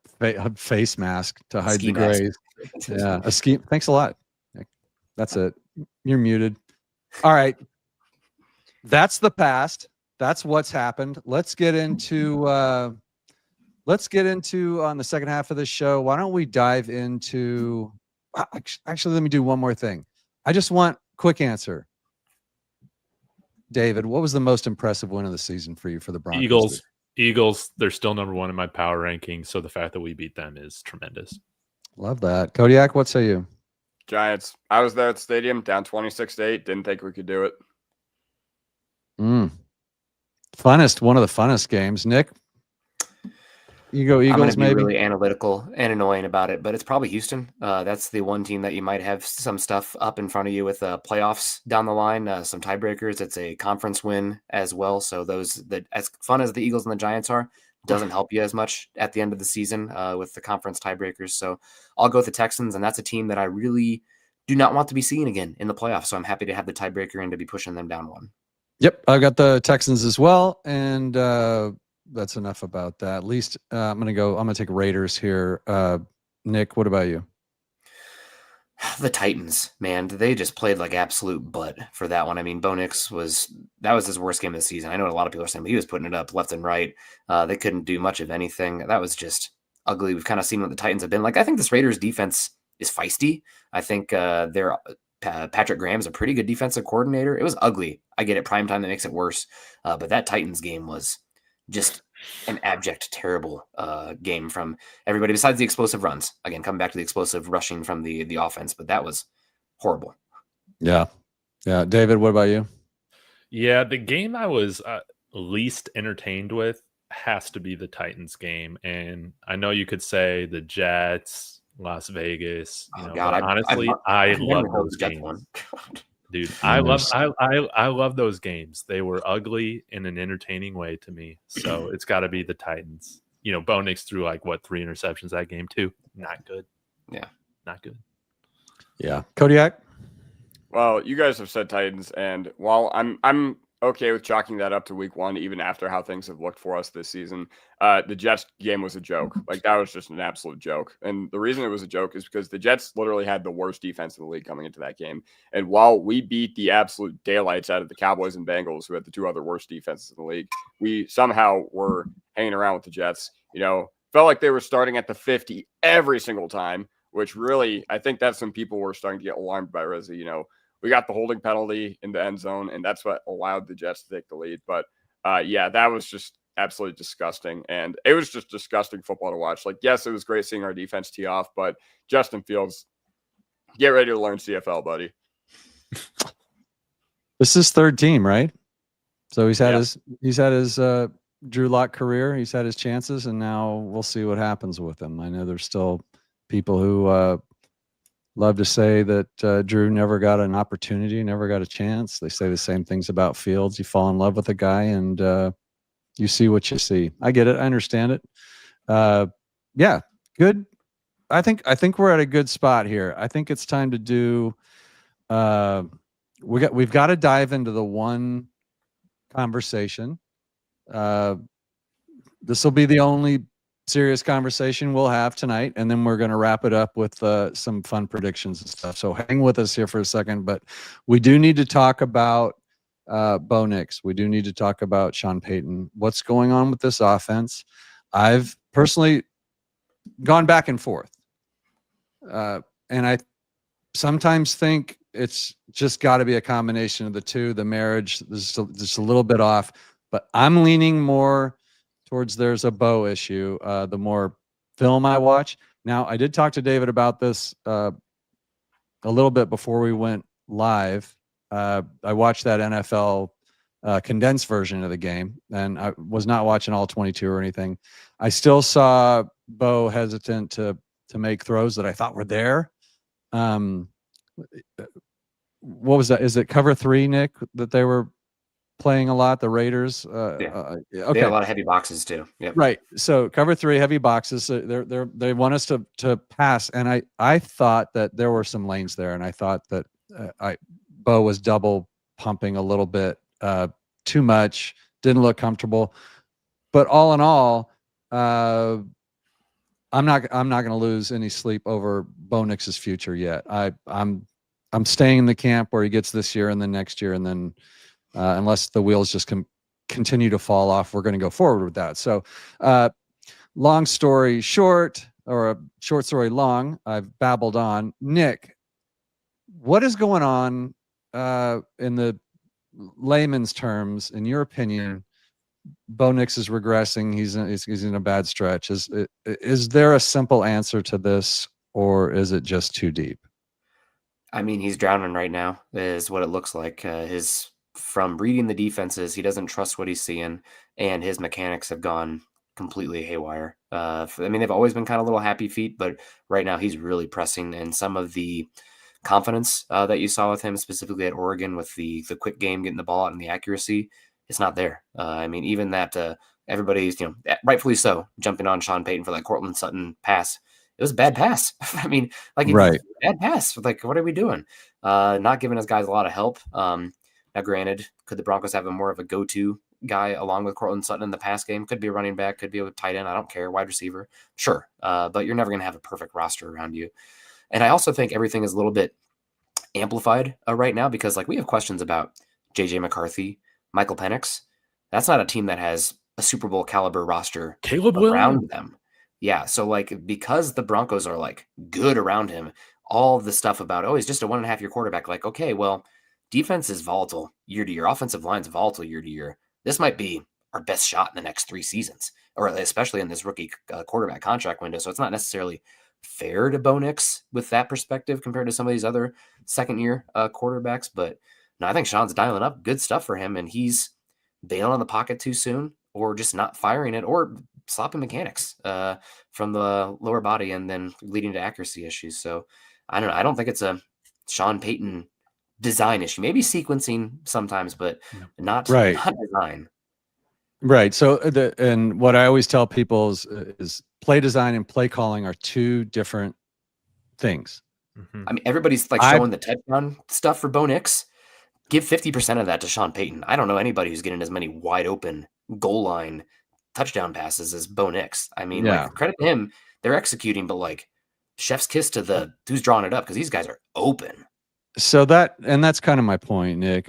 face mask to hide Ski the mask. grays. Yeah, a ski. Thanks a lot. That's it. You're muted. All right. That's the past. That's what's happened. Let's get into on the second half of the show. Why don't we dive into actually let me do one more thing. I just want quick answer. David, what was the most impressive win of the season for you for the Broncos? Eagles, they're still number one in my power ranking, so the fact that we beat them is tremendous. Love that. Kodiak, what say you? Giants. I was there at the stadium, down 26-8. Didn't think we could do it. One of the funnest games. Nick, you go Eagles. I'm going to be maybe really analytical and annoying about it, but it's probably Houston. That's the one team that you might have some stuff up in front of you with playoffs down the line, some tiebreakers. It's a conference win as well, so those that as fun as the Eagles and the Giants are, doesn't help you as much at the end of the season with the conference tiebreakers. So I'll go with the Texans, and that's a team that I really do not want to be seeing again in the playoffs. So I'm happy to have the tiebreaker and to be pushing them down one. Yep, I got the Texans as well, and that's enough about that. At least I'm gonna take Raiders here. Nick, what about you? The Titans, man, they just played like absolute butt for that one. I mean, Bo Nix was his worst game of the season. I know what a lot of people are saying, but he was putting it up left and right. They couldn't do much of anything. That was just ugly. We've kind of seen what the Titans have been like. I think this Raiders defense is feisty. I think Patrick Graham is a pretty good defensive coordinator. It was ugly. I get it. Primetime that makes it worse. But that Titans game was just an abject, terrible game from everybody besides the explosive runs. Again, coming back to the explosive rushing from the offense, but that was horrible. Yeah. David, what about you? Yeah, the game I was least entertained with has to be the Titans game. And I know you could say the Jets, Las Vegas, God, honestly, I love those games. Dude, I love those games. They were ugly in an entertaining way to me. So it's got to be the Titans. Bo Nix threw 3 interceptions that game too. Not good. Yeah, not good. Yeah, Kodiak. Well, you guys have said Titans, and while I'm okay with chalking that up to week 1, even after how things have looked for us this season, the Jets game was a joke. That was just an absolute joke. And the reason it was a joke is because the Jets literally had the worst defense in the league coming into that game. And while we beat the absolute daylights out of the Cowboys and Bengals, who had the 2 other worst defenses in the league, we somehow were hanging around with the Jets. Felt like they were starting at the 50 every single time, which really, I think that's when people were starting to get alarmed by Rizzi. We got the holding penalty in the end zone, and that's what allowed the Jets to take the lead. But, that was just absolutely disgusting. And it was just disgusting football to watch. Yes, it was great seeing our defense tee off, but Justin Fields, get ready to learn CFL, buddy. This is third team, right? So he's had his Drew Lock career. He's had his chances, and now we'll see what happens with him. I know there's still people who love to say that Drew never got an opportunity, never got a chance. They say the same things about Fields. You fall in love with a guy and you see what you see. I get it. I understand it. Yeah, good. I think we're at a good spot here. I think it's time to do we've got to dive into the one conversation. This will be the only serious conversation we'll have tonight, and then we're going to wrap it up with some fun predictions and stuff. So hang with us here for a second, but we do need to talk about Bo Nix. We do need to talk about Sean Payton. What's going on with this offense? I've personally gone back and forth. And I sometimes think it's just got to be a combination of the two. The marriage is just a little bit off, but I'm leaning more towards there's a Bo issue. The more film I watch. Now, I did talk to David about this a little bit before we went live. I watched that NFL condensed version of the game, and I was not watching all 22 or anything. I still saw Bo hesitant to make throws that I thought were there. What was that? Is it cover 3, Nick, that they were playing a lot? The Raiders. Okay. They have a lot of heavy boxes too. Yep. Right. So cover 3, heavy boxes. So they want us to pass, and I thought that there were some lanes there, and I thought that Bo was double pumping a little bit too much. Didn't look comfortable. But all in all, I'm not going to lose any sleep over Bo Nix's future yet. I'm staying in the camp where he gets this year and then next year, and then unless the wheels just continue to fall off, we're going to go forward with that. So, long story short, or a short story long, I've babbled on. Nick, what is going on in the layman's terms, in your opinion? Bo Nix is regressing. He's in a bad stretch. Is there a simple answer to this, or is it just too deep? I mean, he's drowning right now, is what it looks like. From reading the defenses, he doesn't trust what he's seeing, and his mechanics have gone completely haywire. I mean, they've always been kind of little happy feet, but right now he's really pressing, and some of the confidence that you saw with him, specifically at Oregon, with the quick game, getting the ball out and the accuracy, it's not there. I mean, even that everybody's, rightfully so, jumping on Sean Payton for that Cortland Sutton pass. It was a bad pass. I mean, right. Bad pass. Like, what are we doing? Not giving us guys a lot of help. Now, granted, could the Broncos have more of a go-to guy along with Cortland Sutton in the pass game? Could be a running back, could be a tight end. I don't care. Wide receiver. Sure. But you're never going to have a perfect roster around you. And I also think everything is a little bit amplified right now because, we have questions about J.J. McCarthy, Michael Penix. That's not a team that has a Super Bowl caliber roster Caleb around them. Yeah. So, because the Broncos are, good around him, all the stuff about, he's just a 1.5-year quarterback. Okay, well, defense is volatile year to year. Offensive line's volatile year to year. This might be our best shot in the next 3 seasons, or especially in this rookie quarterback contract window. So it's not necessarily fair to Bo Nix with that perspective compared to some of these other second-year quarterbacks. But no, I think Sean's dialing up good stuff for him, and he's bailing on the pocket too soon, or just not firing it, or sloppy mechanics from the lower body, and then leading to accuracy issues. So I don't know. I don't think it's a Sean Payton design issue. Maybe sequencing sometimes, but not design. Right. So and what I always tell people is play design and play calling are 2 different things. Mm-hmm. I mean, everybody's showing the touchdown stuff for Bo Nix. Give 50% of that to Sean Payton. I don't know anybody who's getting as many wide open goal line touchdown passes as Bo Nix. I mean, credit to him. They're executing, but chef's kiss to who's drawing it up, because these guys are open. So that's kind of my point, Nick.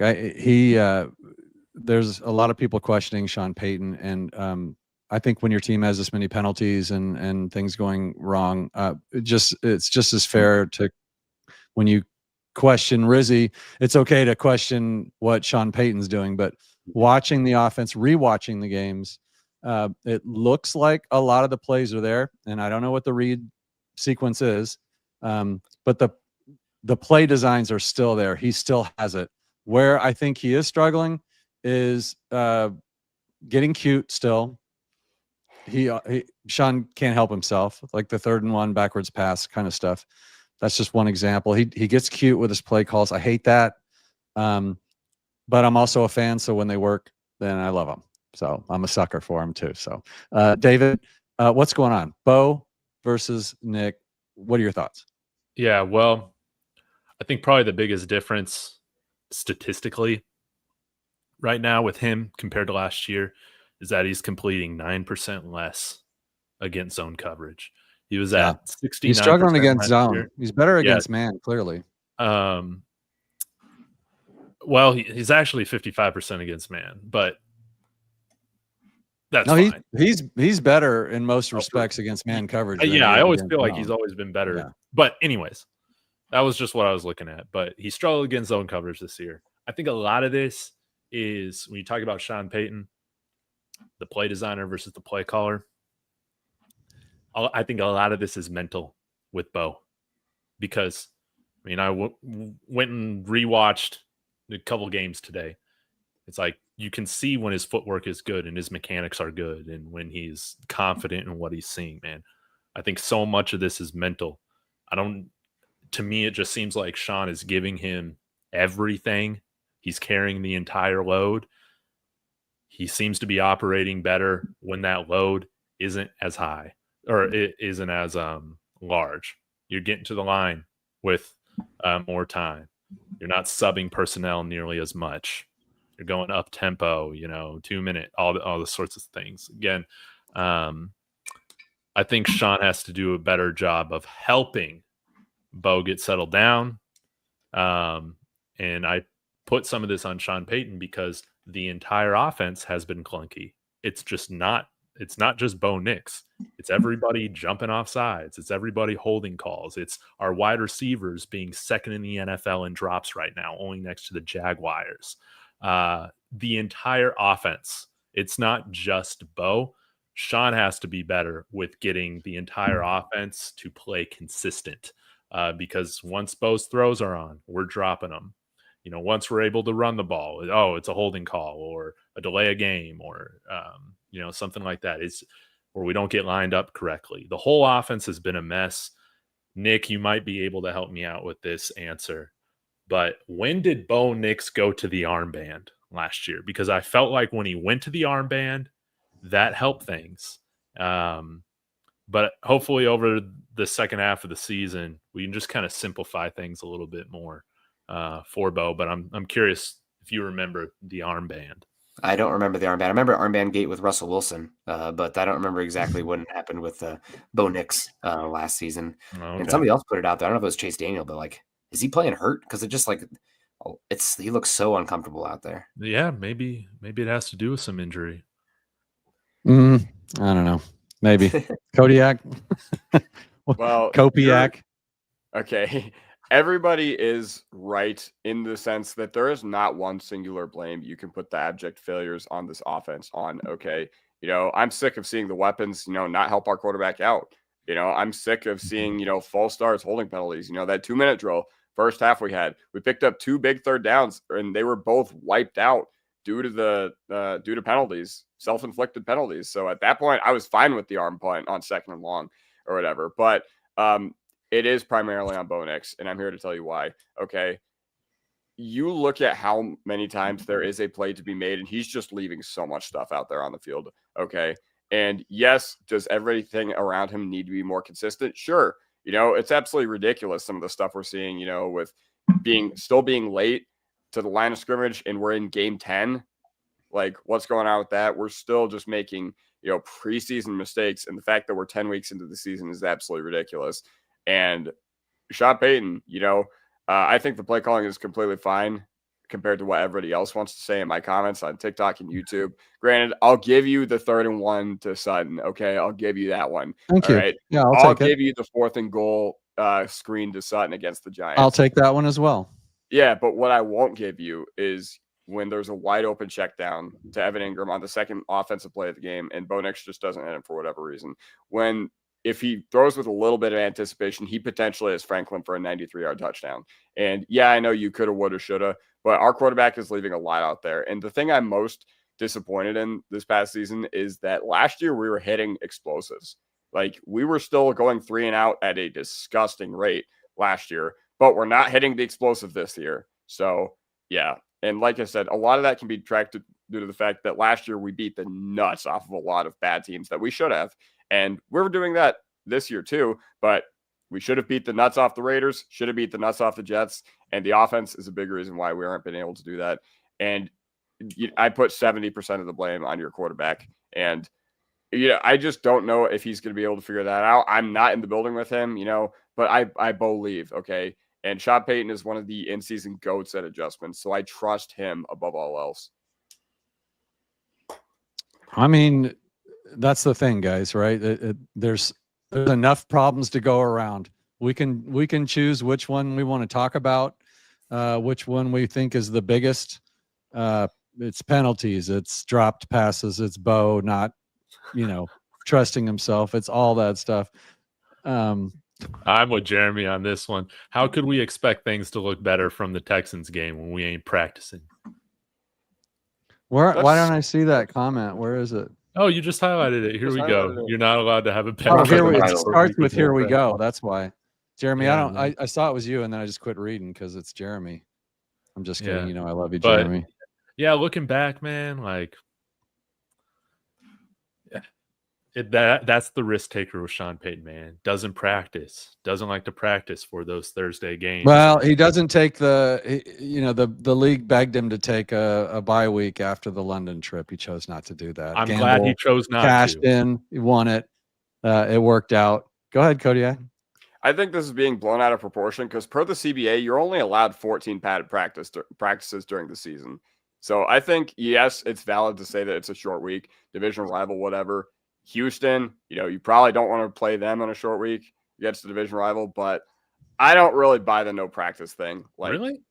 There's a lot of people questioning Sean Payton, and I think when your team has this many penalties and things going wrong, it's just as fair to, when you question Rizzy, it's okay to question what Sean Payton's doing. But watching the offense, rewatching the games, it looks like a lot of the plays are there, and I don't know what the read sequence is, but the play designs are still there. He still has it. Where I think he is struggling is getting cute still. Sean can't help himself, like the 3rd and 1 backwards pass kind of stuff. That's just one example. He gets cute with his play calls. I hate that. But I'm also a fan, so when they work, then I love them. So I'm a sucker for them too. So David, what's going on? Bo versus Nick. What are your thoughts? Yeah, well, I think probably the biggest difference statistically right now with him compared to last year is that he's completing 9% less against zone coverage. He was at 69%. He's struggling against zone. He's better against man, clearly. Well, he's actually 55% against man, but that's No, fine. he's better in most respects against man coverage. Than Yeah, he I is always against feel like zone. he's always been better. Yeah. But anyways, that was just what I was looking at. But he struggled against zone coverage this year. I think a lot of this is when you talk about Sean Payton, the play designer versus the play caller. I think a lot of this is mental with Bo, because I mean, I went and rewatched a couple games today. It's like you can see when his footwork is good and his mechanics are good and when he's confident in what he's seeing, man. I think so much of this is mental. To me, it just seems like Sean is giving him everything. He's carrying the entire load. He seems to be operating better when that load isn't as high or it isn't as large. You're getting to the line with more time. You're not subbing personnel nearly as much. You're going up tempo, 2 minute, all the sorts of things. Again, I think Sean has to do a better job of helping Bo get settled down. And I put some of this on Sean Payton because the entire offense has been clunky. It's not just Bo Nix. It's everybody jumping off sides. It's everybody holding calls. It's our wide receivers being second in the NFL in drops right now, only next to the Jaguars. The entire offense. It's not just Bo. Sean has to be better with getting the entire offense to play consistent. Because once Bo's throws are on, we're dropping them. Once we're able to run the ball, it's a holding call or a delay a game or, something like that. It's where we don't get lined up correctly. The whole offense has been a mess. Nick, you might be able to help me out with this answer. But when did Bo Nix go to the armband last year? Because I felt like when he went to the armband, that helped things. But hopefully over the second half of the season, we can just kind of simplify things a little bit more for Bo. But I'm curious if you remember the armband. I don't remember the armband. I remember armband gate with Russell Wilson, but I don't remember exactly what happened with Bo Nix last season. Okay. And somebody else put it out there. I don't know if it was Chase Daniel, but is he playing hurt? Because it just he looks so uncomfortable out there. Yeah, maybe it has to do with some injury. I don't know. Maybe Kodiak. Well, Kopiak. Okay. Everybody is right in the sense that there is not one singular blame you can put the abject failures on this offense on. Okay. I'm sick of seeing the weapons, not help our quarterback out. I'm sick of seeing, false starts, holding penalties, that 2-minute drill first half we picked up 2 big third downs and they were both wiped out due to penalties, self-inflicted penalties. So at that point I was fine with the arm punt on 2nd and long or whatever, but it is primarily on Bo Nix, and I'm here to tell you why. Okay. You look at how many times there is a play to be made, and he's just leaving so much stuff out there on the field. Okay. And yes, does everything around him need to be more consistent? Sure. It's absolutely ridiculous, some of the stuff we're seeing, with still being late to the line of scrimmage, and we're in game 10. Like, what's going on with that? We're still just making, preseason mistakes, and the fact that we're 10 weeks into the season is absolutely ridiculous. And Sean Payton, I think the play calling is completely fine compared to what everybody else wants to say in my comments on TikTok and YouTube. Granted, I'll give you the 3rd and 1 to Sutton. Okay, I'll give you that one. Thank you. Right? Yeah, I'll give you the 4th and goal screen to Sutton against the Giants. I'll take that one as well. Yeah, but what I won't give you is when there's a wide open check down to Evan Ingram on the second offensive play of the game, and Bo Nix just doesn't hit him for whatever reason. If he throws with a little bit of anticipation, he potentially has Franklin for a 93-yard touchdown. And yeah, I know you could have, would have, should have, but our quarterback is leaving a lot out there. And the thing I'm most disappointed in this past season is that last year we were hitting explosives. Like, we were still going 3 and out at a disgusting rate last year, but we're not hitting the explosive this year. So yeah. And like I said, a lot of that can be tracked due to the fact that last year we beat the nuts off of a lot of bad teams that we should have. And we're doing that this year too, but we should have beat the nuts off the Raiders, should have beat the nuts off the Jets, and the offense is a big reason why we aren't been able to do that. And I put 70% of the blame on your quarterback. And I just don't know if he's going to be able to figure that out. I'm not in the building with him, but I believe, okay, And Sean Payton is one of the in-season GOATs at adjustments, so I trust him above all else. I mean, that's the thing, guys, right? There's enough problems to go around. We can choose which one we want to talk about, which one we think is the biggest. It's penalties, it's dropped passes, it's Bo not, trusting himself. It's all that stuff. I'm with Jeremy on this one. How could we expect things to look better from the Texans game when we ain't practicing? Why don't I see that comment? Where is it? Oh, you just highlighted it. Here we go. You're not allowed to have a Oh, penalty. it starts with "Here we go." That's why, Jeremy. Yeah, I saw it was you, and then I just quit reading because it's Jeremy. I'm just kidding. Yeah. I love you, But- Jeremy. Yeah, looking back, man, like that's the risk taker with Sean Payton, man. Doesn't like to practice for those Thursday games. Well, he doesn't take the league begged him to take a bye week after the London trip. He chose not to do that. I'm glad he chose not cashed to. in, he won it. It worked out. Go ahead, Kodiak. I think this is being blown out of proportion because per the CBA, you're only allowed 14 padded practices during the season. So I think, yes, it's valid to say that it's a short week, divisional rival, whatever. Houston, you probably don't want to play them on a short week against the division rival, but I don't really buy the no practice thing. Really?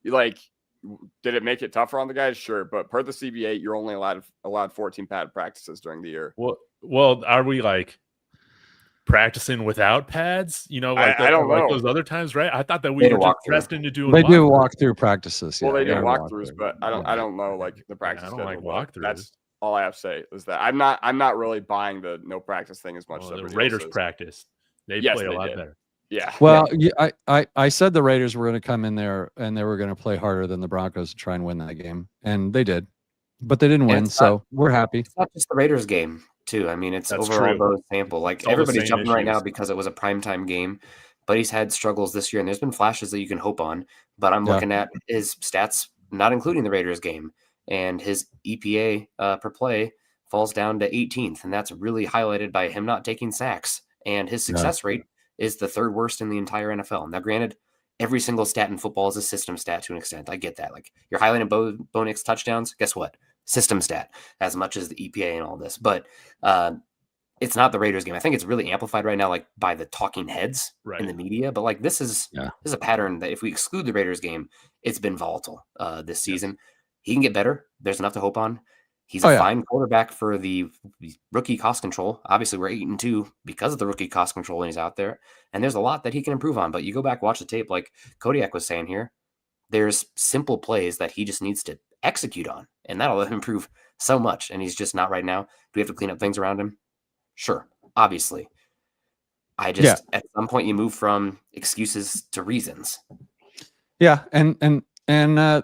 Did it make it tougher on the guys? Sure, but per the CBA, you're only allowed 14 padded practices during the year. Well, are we practicing without pads? I don't know. Those other times, right? I thought that we were just dressed into doing. They do walk through practices. Well, yeah, they do are walkthroughs, but I don't know the practice. I don't like schedule, walkthroughs. That's all I have to say is that I'm not really buying the no practice thing as much. Well, as the Raiders practice. They play a lot better. Yeah. Well, I said the Raiders were going to come in there and they were going to play harder than the Broncos to try and win that game, and they did, but they didn't win. So we're happy. It's not just the Raiders game, too. I mean, it's That's overall true. Bo's sample. It's all the Everybody's same jumping right now issues. because it was a primetime game, but he's had struggles this year, and there's been flashes that you can hope on. But I'm looking at his stats, not including the Raiders game, and his EPA per play falls down to 18th, and that's really highlighted by him not taking sacks. And his success rate is the third worst in the entire NFL. Now, granted, every single stat in football is a system stat to an extent. I get that. You're highlighting Bo Nix touchdowns. Guess what? System stat as much as the EPA and all this. But it's not the Raiders game. I think it's really amplified right now, by the talking heads in the media. But this is a pattern that if we exclude the Raiders game, it's been volatile this season. He can get better. There's enough to hope on. He's a fine quarterback for the rookie cost control. Obviously, we're 8-2 because of the rookie cost control, and he's out there. And there's a lot that he can improve on. But you go back, watch the tape, like Kodiak was saying here. There's simple plays that he just needs to execute on, and that'll improve so much. And he's just not right now. Do we have to clean up things around him? Sure, obviously. At some point you move from excuses to reasons. Yeah, and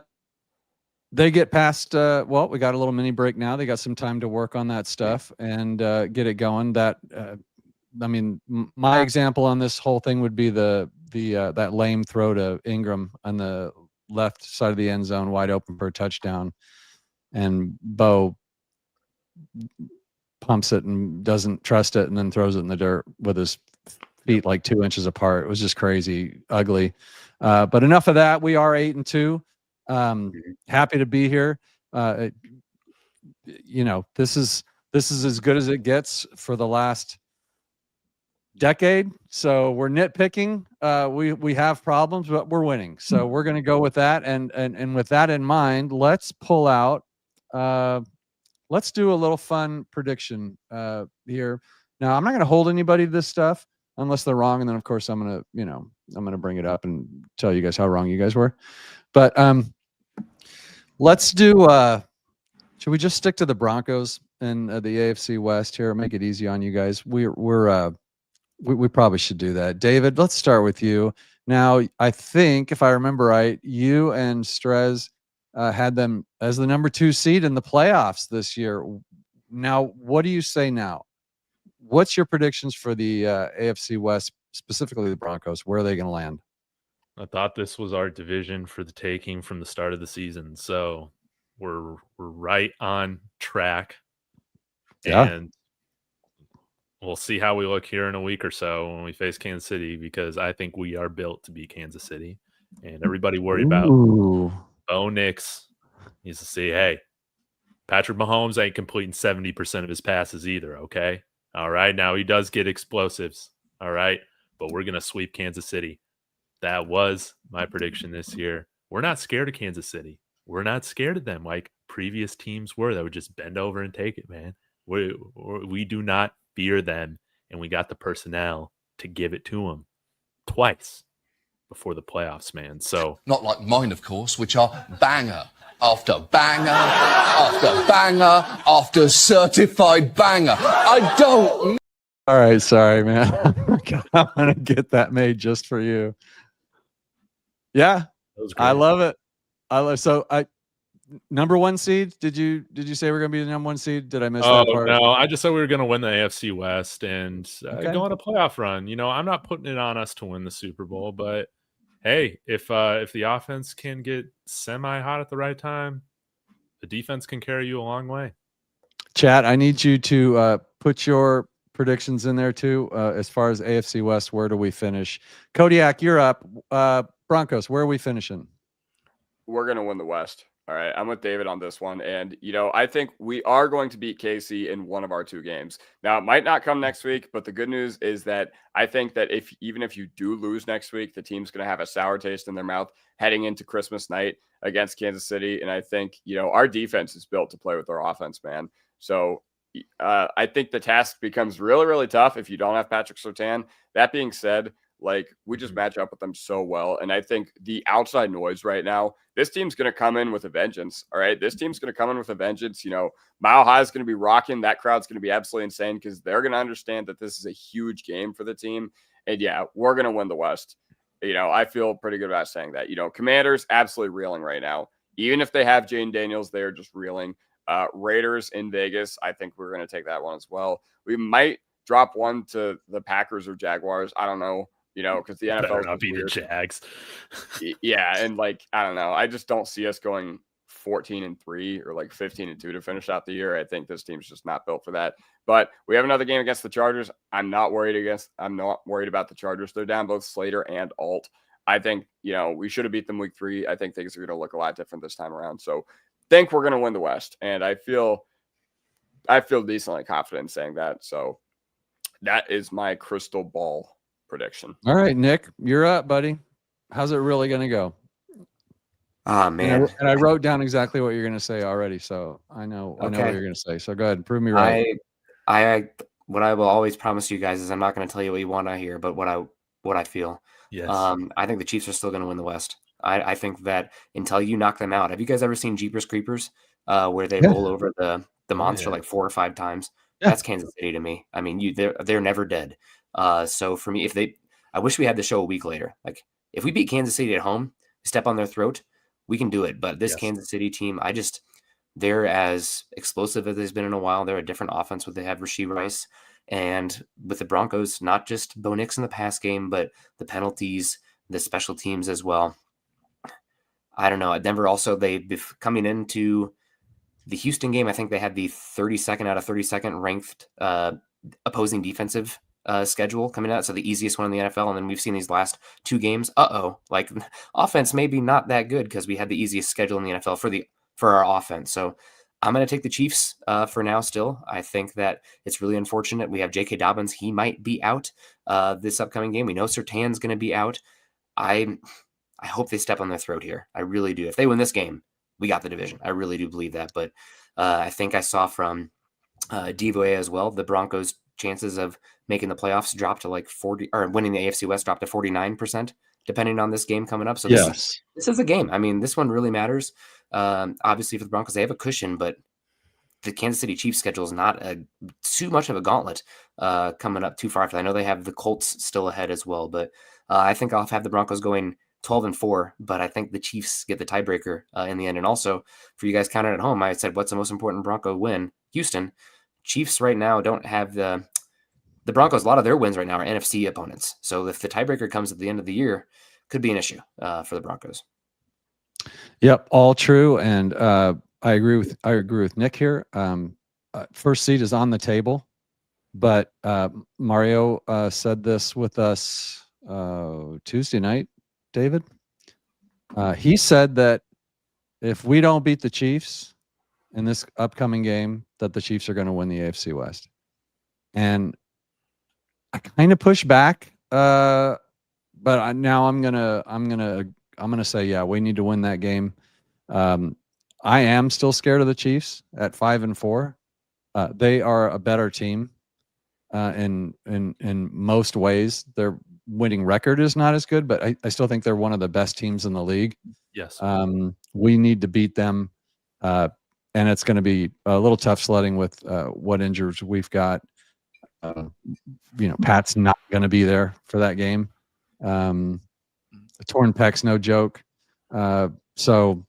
they get past. Well, we got a little mini break now. They got some time to work on that stuff and get it going. That my example on this whole thing would be the that lame throw to Ingram on the left side of the end zone, wide open for a touchdown, and Bo pumps it and doesn't trust it and then throws it in the dirt with his feet 2 inches apart. It was just crazy, ugly. But enough of that. We are 8-2. Happy to be here. This is as good as it gets for the last decade. So we're nitpicking. We have problems, but we're winning. So we're going to go with that. And with that in mind, let's pull out. Let's do a little fun prediction here. Now, I'm not going to hold anybody to this stuff unless they're wrong, and then of course I'm going to bring it up and tell you guys how wrong you guys were. But let's do. Should we just stick to the Broncos and the AFC West here? Make it easy on you guys. We probably should do that. David, let's start with you. Now, I think if I remember right, you and Strez had them as the number 2 seed in the playoffs this year. Now, what do you say now? What's your predictions for the AFC West, specifically the Broncos? Where are they going to land? I thought this was our division for the taking from the start of the season, so we're right on track. Yeah. And we'll see how we look here in a week or so when we face Kansas City, because I think we are built to beat Kansas City. And everybody worried about Bo Nix needs to see, hey, Patrick Mahomes ain't completing 70% of his passes either, okay? All right, now he does get explosives, all right? But we're going to sweep Kansas City. That was my prediction this year. We're not scared of Kansas City. We're not scared of them like previous teams were that would just bend over and take it, man. We do not fear them, and we got the personnel to give it to them twice before the playoffs, man. So Not like mine, of course, which are banger after banger after banger after certified banger. I don't. All right, sorry, man. I'm gonna get that made just for you. Yeah, that was I great. love it. Number one seed. Did you say we're gonna be the number one seed? Did I miss that part? No, I just said we were going to win the AFC West and Okay. go on a playoff run. You know, I'm not putting it on us to win the Super Bowl, but hey, if the offense can get semi hot at the right time, the defense can carry you a long way. Chat, I need you to put your predictions in there too. As far as AFC West, where do we finish? Kodiak, you're up. Broncos, where are we finishing? We're going to win the West. All right. I'm with David on this one. And, I think we are going to beat KC in one of our two games. Now, it might not come next week, but the good news is that I think that even if you do lose next week, the team's going to have a sour taste in their mouth heading into Christmas night against Kansas City. And I think, our defense is built to play with our offense, man. So I think the task becomes really, really tough if you don't have Patrick Surtain. That being said, we just match up with them so well. And I think the outside noise right now, this team's going to come in with a vengeance. All right. This team's going to come in with a vengeance. Mile High is going to be rocking. That crowd's going to be absolutely insane because they're going to understand that this is a huge game for the team. And yeah, we're going to win the West. I feel pretty good about saying that. Commanders absolutely reeling right now. Even if they have Jaden Daniels, they're just reeling. Raiders in Vegas, I think we're going to take that one as well. We might drop one to the Packers or Jaguars. I don't know. Because the NFL Better not be the Jags. Yeah, and I don't know. I just don't see us going 14-3 or 15-2 to finish out the year. I think this team's just not built for that. But we have another game against the Chargers. I'm not worried about the Chargers. They're down both Slater and Alt. I think, we should have beat them week 3. I think things are going to look a lot different this time around. So think we're going to win the West. And I feel decently confident in saying that. So that is my crystal ball prediction. All right, Nick, you're up, buddy. How's it really going to go? Oh, man. And I wrote down exactly what you're going to say already, so I know what you're going to say. So go ahead and prove me right. What I will always promise you guys is I'm not going to tell you what you want to hear, but what I feel. Yes. I think the Chiefs are still going to win the West. I think that until you knock them out. Have you guys ever seen Jeepers Creepers, where they roll over the monster 4 or 5 times? Yeah. That's Kansas City to me. I mean, they're never dead. So for me, I wish we had the show a week later. If we beat Kansas City at home, step on their throat, we can do it. But this Kansas City team, they're as explosive as they've been in a while. They're a different offense with they have Rashee Rice. And with the Broncos, not just Bo Nix in the pass game, but the penalties, the special teams as well. I don't know. At Denver also, coming into the Houston game, I think they had the 32nd out of 32nd ranked opposing defensive schedule coming out. So the easiest one in the NFL. And then we've seen these last 2 games. Offense maybe not that good because we had the easiest schedule in the NFL for our offense. So I'm going to take the Chiefs for now still. I think that it's really unfortunate. We have J.K. Dobbins. He might be out this upcoming game. We know Surtain's going to be out. I hope they step on their throat here. I really do. If they win this game, we got the division. I really do believe that. But I think I saw from DVOA as well, the Broncos' chances of making the playoffs drop to 40, or winning the AFC West drop to 49%, depending on this game coming up. So this is a game. I mean, this one really matters. Obviously for the Broncos, they have a cushion, but the Kansas City Chiefs schedule is not too much of a gauntlet coming up too far after. I know they have the Colts still ahead as well, but I think I'll have the Broncos going 12-4, but I think the Chiefs get the tiebreaker in the end. And also for you guys counting at home, I said, what's the most important Bronco win? Houston. Chiefs right now don't have the Broncos. A lot of their wins right now are NFC opponents. So if the tiebreaker comes at the end of the year, could be an issue for the Broncos. Yep, all true, and I agree with Nick here. First seed is on the table. But Mario said this with us Tuesday night, David. He said that if we don't beat the Chiefs in this upcoming game, that the Chiefs are going to win the AFC West. And I kind of push back, but now I'm gonna say, yeah, we need to win that game. I am still scared of the Chiefs at 5-4. They are a better team in most ways. Their winning record is not as good, but I still think they're one of the best teams in the league. Yes. We need to beat them, and it's going to be a little tough sledding with what injuries we've got. Pat's not going to be there for that game. A torn pec's no joke. So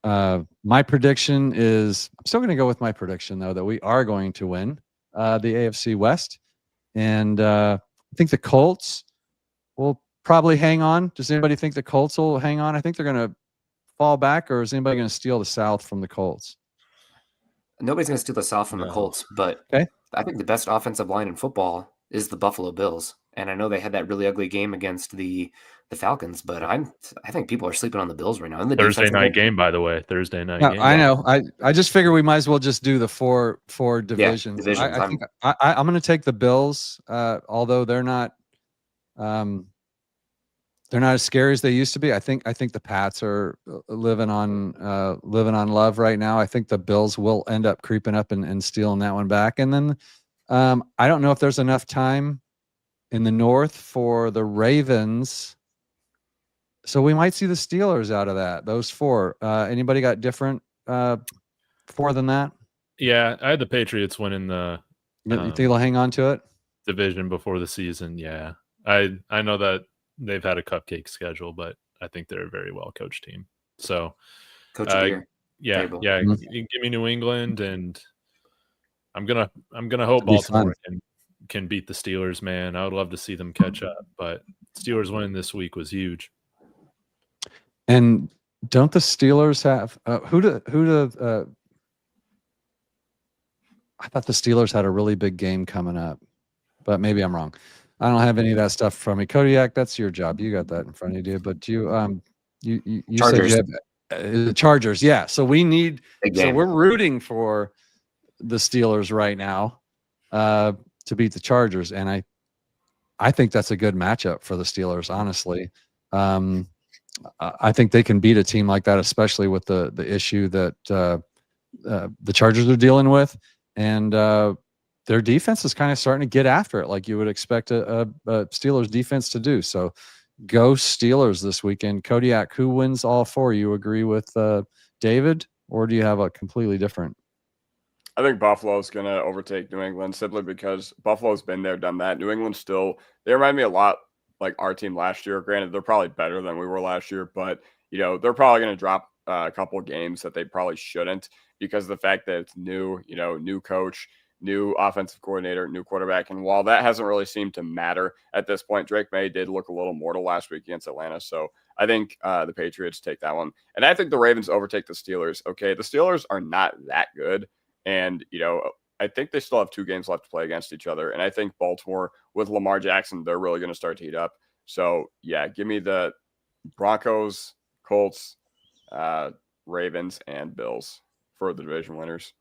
my prediction is, I'm still going to go with my prediction, though, that we are going to win the AFC West. And I think the Colts will probably hang on. Does anybody think the Colts will hang on? I think they're going to fall back, or is anybody going to steal the South from the Colts? Nobody's going to steal the South from the Colts, but okay. I think the best offensive line in football is the Buffalo Bills. And I know they had that really ugly game against the Falcons, but I think people are sleeping on the Bills right now. And the Thursday night game, by the way. Thursday night game. I know. I just figure we might as well just do the four divisions. Yeah, divisions. I think I'm going to take the Bills, although they're not as scary as they used to be. I think the Pats are living on love right now. I think the Bills will end up creeping up and stealing that one back. And then I don't know if there's enough time in the North for the Ravens. So we might see the Steelers out of that. Those four. Anybody got different four than that? Yeah, I had the Patriots winning the. You think they'll hang on to it? Division before the season. Yeah, I know that they've had a cupcake schedule, but I think they're a very well coached team. So, Coach of the year. Yeah, Table. yeah. Give me New England, and I'm gonna hope Baltimore can beat the Steelers. Man, I would love to see them catch up, but Steelers winning this week was huge. And don't the Steelers have I thought the Steelers had a really big game coming up, but maybe I'm wrong. I don't have any of that stuff from me. Kodiak, that's your job. You got that in front of you, but you Chargers. said you have the Chargers. Yeah. So we need, so we're rooting for the Steelers right now to beat the Chargers. And I think that's a good matchup for the Steelers, honestly. I think they can beat a team like that, especially with the issue that the Chargers are dealing with, and their defense is kind of starting to get after it, like you would expect a Steelers defense to do. So, go Steelers this weekend. Kodiak, who wins all four? You agree with David, or do you have a completely different? I think Buffalo's going to overtake New England simply because Buffalo's been there, done that. New England they remind me a lot like our team last year. Granted, they're probably better than we were last year, but they're probably going to drop a couple of games that they probably shouldn't because of the fact that it's new, new coach, new offensive coordinator, new quarterback. And while that hasn't really seemed to matter at this point, Drake May did look a little mortal last week against Atlanta. So I think the Patriots take that one. And I think the Ravens overtake the Steelers. Okay, the Steelers are not that good. And, I think they still have 2 games left to play against each other. And I think Baltimore with Lamar Jackson, they're really going to start to heat up. So, yeah, give me the Broncos, Colts, Ravens, and Bills for the division winners.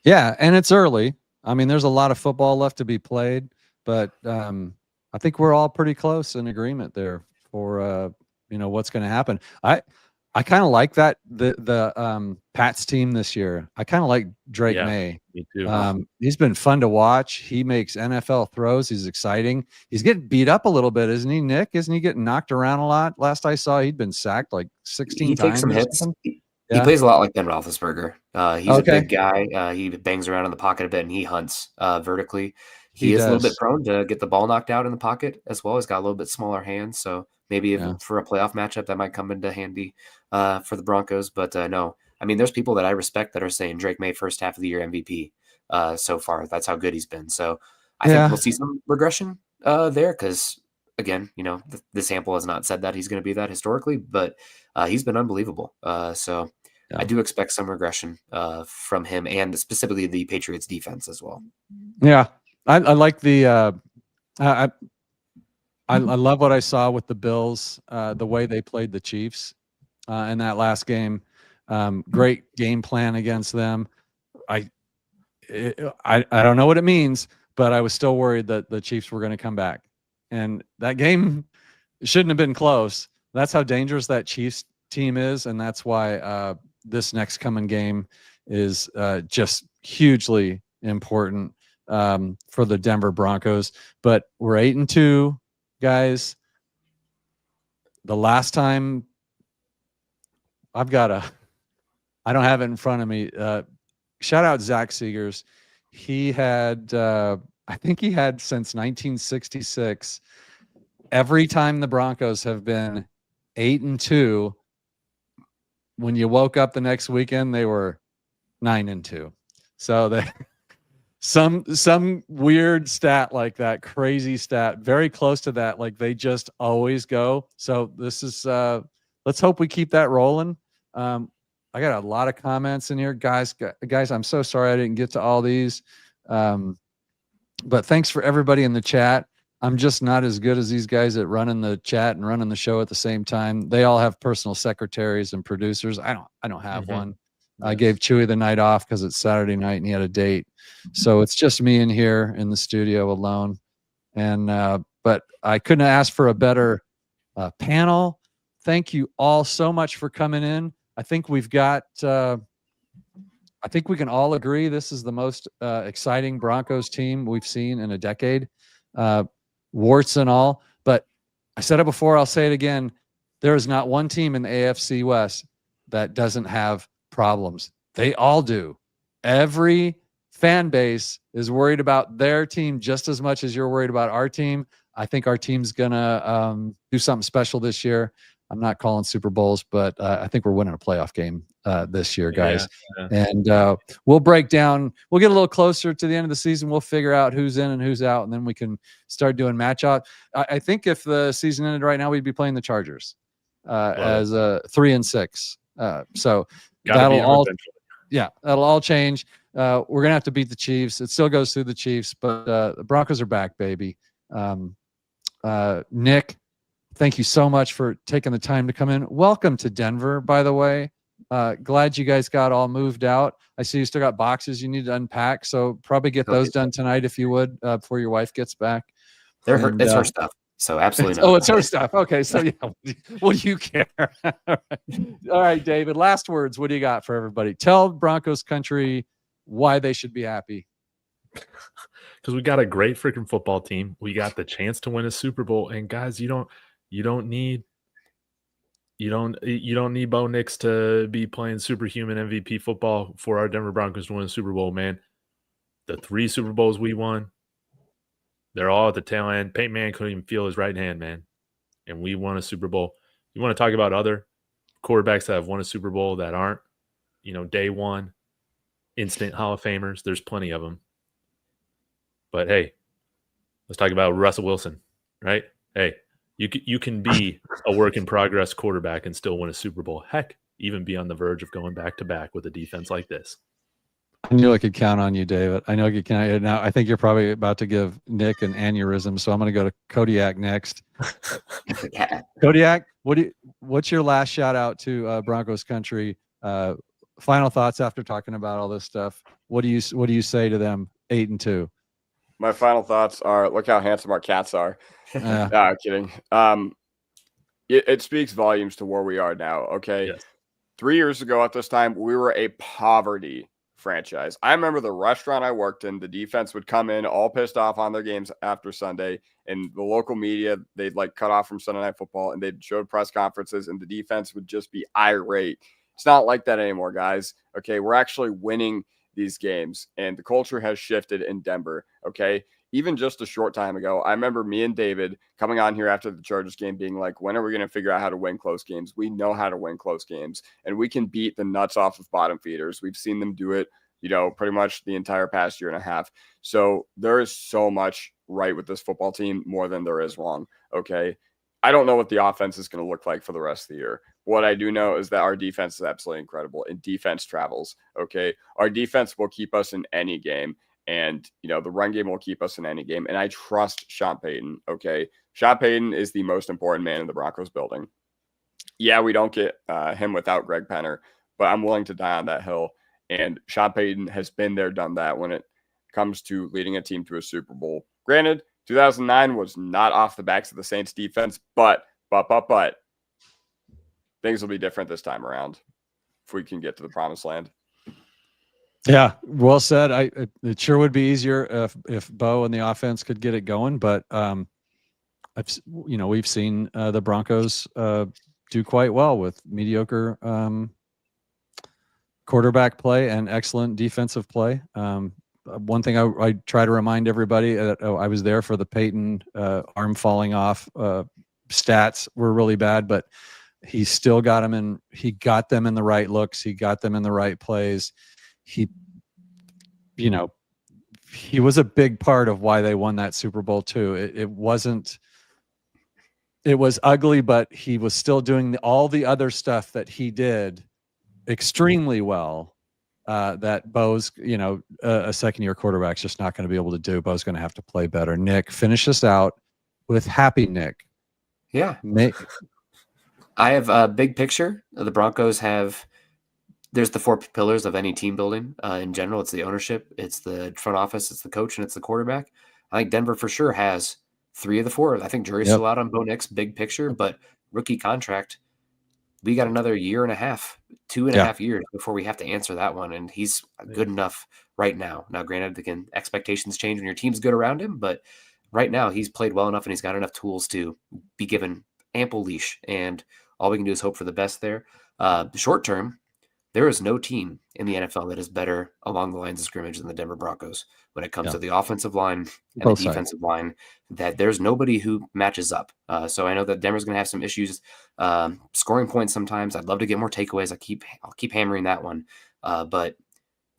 Yeah, and it's early. I mean, there's a lot of football left to be played, but I think we're all pretty close in agreement there for what's going to happen. I kind of like that the Pats team this year. I kind of like Drake May. Me too. He's been fun to watch. He makes NFL throws. He's exciting. He's getting beat up a little bit, isn't he, Nick? Isn't he getting knocked around a lot? Last I saw, he'd been sacked like 16 times. He takes some hits. He plays a lot like Ben Roethlisberger. He's a big guy. He bangs around in the pocket a bit, and he hunts vertically. He is a little bit prone to get the ball knocked out in the pocket as well. He's got a little bit smaller hands, so maybe for a playoff matchup that might come into handy for the Broncos. But no, I mean, there's people that I respect that are saying Drake May first half of the year MVP so far. That's how good he's been. So I think we'll see some regression there because, again, the sample has not said that he's going to be that historically, but he's been unbelievable. So I do expect some regression from him and specifically the Patriots defense as well. Yeah. I like the I love what I saw with the Bills, the way they played the Chiefs in that last game. Great game plan against them. I don't know what it means, but I was still worried that the Chiefs were going to come back, and that game shouldn't have been close. That's how dangerous that Chiefs team is, and that's why this next coming game is just hugely important for the Denver Broncos. But we're 8-2, guys. The last time I don't have it in front of me. Shout out Zach Seegers. He had, I think he had since 1966. Every time the Broncos have been 8-2, when you woke up the next weekend, they were 9-2. So they some weird stat like that, crazy stat, very close to that. Like they just always go. So this is let's hope we keep that rolling. I got a lot of comments in here, guys. I'm so sorry I didn't get to all these. But thanks for everybody in the chat. I'm just not as good as these guys at running the chat and running the show at the same time. They all have personal secretaries and producers. I don't have one. I gave Chewy the night off because it's Saturday night and he had a date. So it's just me in here in the studio alone. And but I couldn't ask for a better panel. Thank you all so much for coming in. I think we've got I think we can all agree this is the most exciting Broncos team we've seen in a decade, warts and all. But I said it before, I'll say it again. There is not one team in the AFC West that doesn't have problems. They all do. Every fan base is worried about their team just as much as you're worried about our team. I think our team's going to do something special this year. I'm not calling Super Bowls, but I think we're winning a playoff game this year, guys. Yeah. And we'll break down. We'll get a little closer to the end of the season. We'll figure out who's in and who's out, and then we can start doing matchup. I think if the season ended right now, we'd be playing the Chargers as 3-6. So that'll all change. We're gonna have to beat the Chiefs. It still goes through the Chiefs, but the Broncos are back, baby. Nick, thank you so much for taking the time to come in. Welcome to Denver, by the way. Glad you guys got all moved out. I see you still got boxes you need to unpack, so probably get those done tonight if you would before your wife gets back. It's her stuff, so absolutely. Oh, it's her stuff. Okay, so yeah, what do you care? All right, David. Last words. What do you got for everybody? Tell Broncos country why they should be happy. Because we got a great freaking football team. We got the chance to win a Super Bowl, and guys, you don't need Bo Nix to be playing superhuman MVP football for our Denver Broncos to win a Super Bowl, man. The 3 Super Bowls we won, they're all at the tail end. Peyton Manning couldn't even feel his right hand, man. And we won a Super Bowl. You want to talk about other quarterbacks that have won a Super Bowl that aren't, day one, instant Hall of Famers? There's plenty of them. But hey, let's talk about Russell Wilson, right? Hey, you can be a work in progress quarterback and still win a Super Bowl. Heck, even be on the verge of going back to back with a defense like this. I knew I could count on you, David. I know I could count. Now I think you're probably about to give Nick an aneurysm, so I'm going to go to Kodiak next. Yeah. Kodiak, what's your last shout out to Broncos country? Final thoughts after talking about all this stuff. What do you say to them? 8-2. My final thoughts are: look how handsome our cats are. No, I'm kidding. It speaks volumes to where we are now. Okay, yes. 3 years ago at this time, we were a poverty franchise. I remember the restaurant I worked in, the defense would come in all pissed off on their games after Sunday, and the local media, they'd cut off from Sunday Night Football, and they'd show press conferences, and the defense would just be irate. It's not like that anymore, guys. Okay, we're actually winning these games, and the culture has shifted in Denver. Okay, even just a short time ago, I remember me and David coming on here after the Chargers game being like, when are we going to figure out how to win close games? We know how to win close games, and we can beat the nuts off of bottom feeders. We've seen them do it, pretty much the entire past year and a half. So there is so much right with this football team, more than there is wrong. Okay, I don't know what the offense is going to look like for the rest of the year. What I do know is that our defense is absolutely incredible, and defense travels. Okay, our defense will keep us in any game. And, the run game will keep us in any game. And I trust Sean Payton. Okay. Sean Payton is the most important man in the Broncos building. Yeah, we don't get him without Greg Penner, but I'm willing to die on that hill. And Sean Payton has been there, done that when it comes to leading a team to a Super Bowl. Granted, 2009 was not off the backs of the Saints defense, but things will be different this time around if we can get to the promised land. Yeah, well said. It sure would be easier if Bo and the offense could get it going, but we've seen the Broncos do quite well with mediocre quarterback play and excellent defensive play. One thing I try to remind everybody, I was there for the Peyton arm falling off stats were really bad, but he still got them in. He got them in the right looks. He got them in the right plays. He was a big part of why they won that Super Bowl too. It was ugly, but he was still doing all the other stuff that he did extremely well. That Bo's, a second-year quarterback's just not going to be able to do. Bo's going to have to play better. Nick, finish us out with Happy Nick. Yeah. Nick. I have a big picture. The Broncos there's the 4 pillars of any team building in general. It's the ownership, it's the front office, it's the coach, and it's the quarterback. I think Denver for sure has 3 of the 4. I think jury's still out on Bo Nix, big picture, but rookie contract, we got another year and a half, 2.5 years before we have to answer that one. And he's good enough right now. Now, granted, again, expectations change when your team's good around him, but right now he's played well enough and he's got enough tools to be given ample leash. And all we can do is hope for the best there. Short term, there is no team in the NFL that is better along the lines of scrimmage than the Denver Broncos when it comes to the offensive line and Both the defensive line. That there's nobody who matches up. So I know that Denver's going to have some issues scoring points sometimes. I'd love to get more takeaways. I'll keep hammering that one. But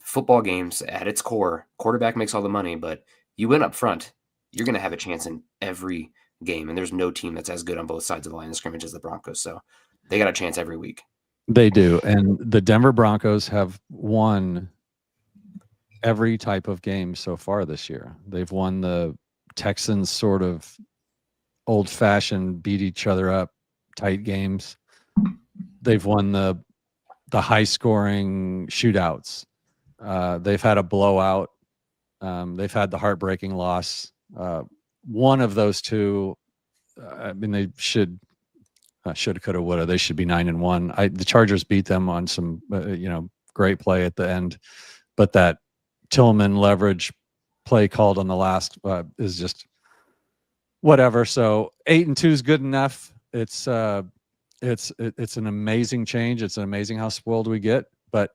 football games at its core, quarterback makes all the money, but you win up front, you're going to have a chance in every game. And there's no team that's as good on both sides of the line of scrimmage as the Broncos. So they got a chance every week. They do. And the Denver Broncos have won every type of game so far this year. They've won the Texans sort of old-fashioned beat each other up tight games. They've won the high-scoring shootouts. They've had a blowout. They've had the heartbreaking loss. One of those two, they should shoulda, coulda, woulda. They should be 9-1. The Chargers beat them on some, great play at the end, but that Tillman leverage play called on the last is just whatever. So 8-2 is good enough. It's an amazing change. It's amazing how spoiled we get. But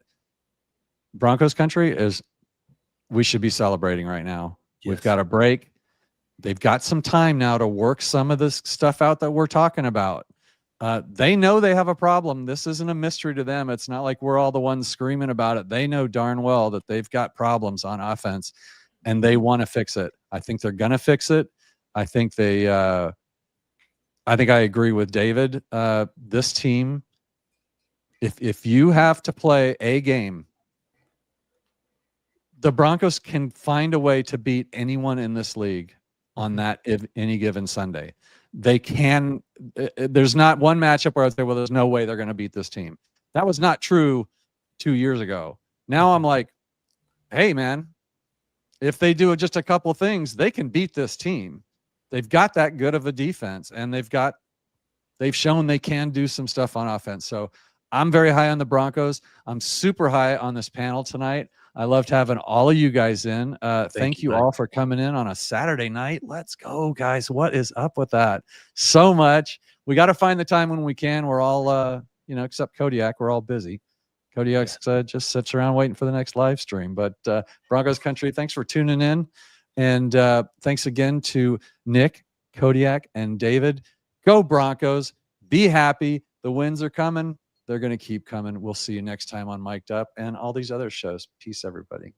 Broncos country we should be celebrating right now. Yes. We've got a break. They've got some time now to work some of this stuff out that we're talking about. They know they have a problem. This isn't a mystery to them. It's not like we're all the ones screaming about it. They know darn well that they've got problems on offense and they want to fix it. I think they're going to fix it. I think I agree with David. This team, if you have to play a game, the Broncos can find a way to beat anyone in this league on any given Sunday. They can. There's not one matchup where I would say, well, there's no way they're going to beat this team. That was not true 2 years ago. Now I'm like, hey, man, if they do just a couple things, they can beat this team. They've got that good of a defense, and they've shown they can do some stuff on offense. So I'm very high on the Broncos. I'm super high on this panel tonight. I loved having all of you guys in. Thank you all for coming in on a Saturday night. Let's go, guys. What is up with that? So much. We got to find the time when we can. We're all, except Kodiak, we're all busy. Kodiak just sits around waiting for the next live stream. But Broncos country, thanks for tuning in. And thanks again to Nick, Kodiak, and David. Go Broncos. Be happy. The wins are coming. They're going to keep coming. We'll see you next time on Mic'd Up and all these other shows. Peace, everybody.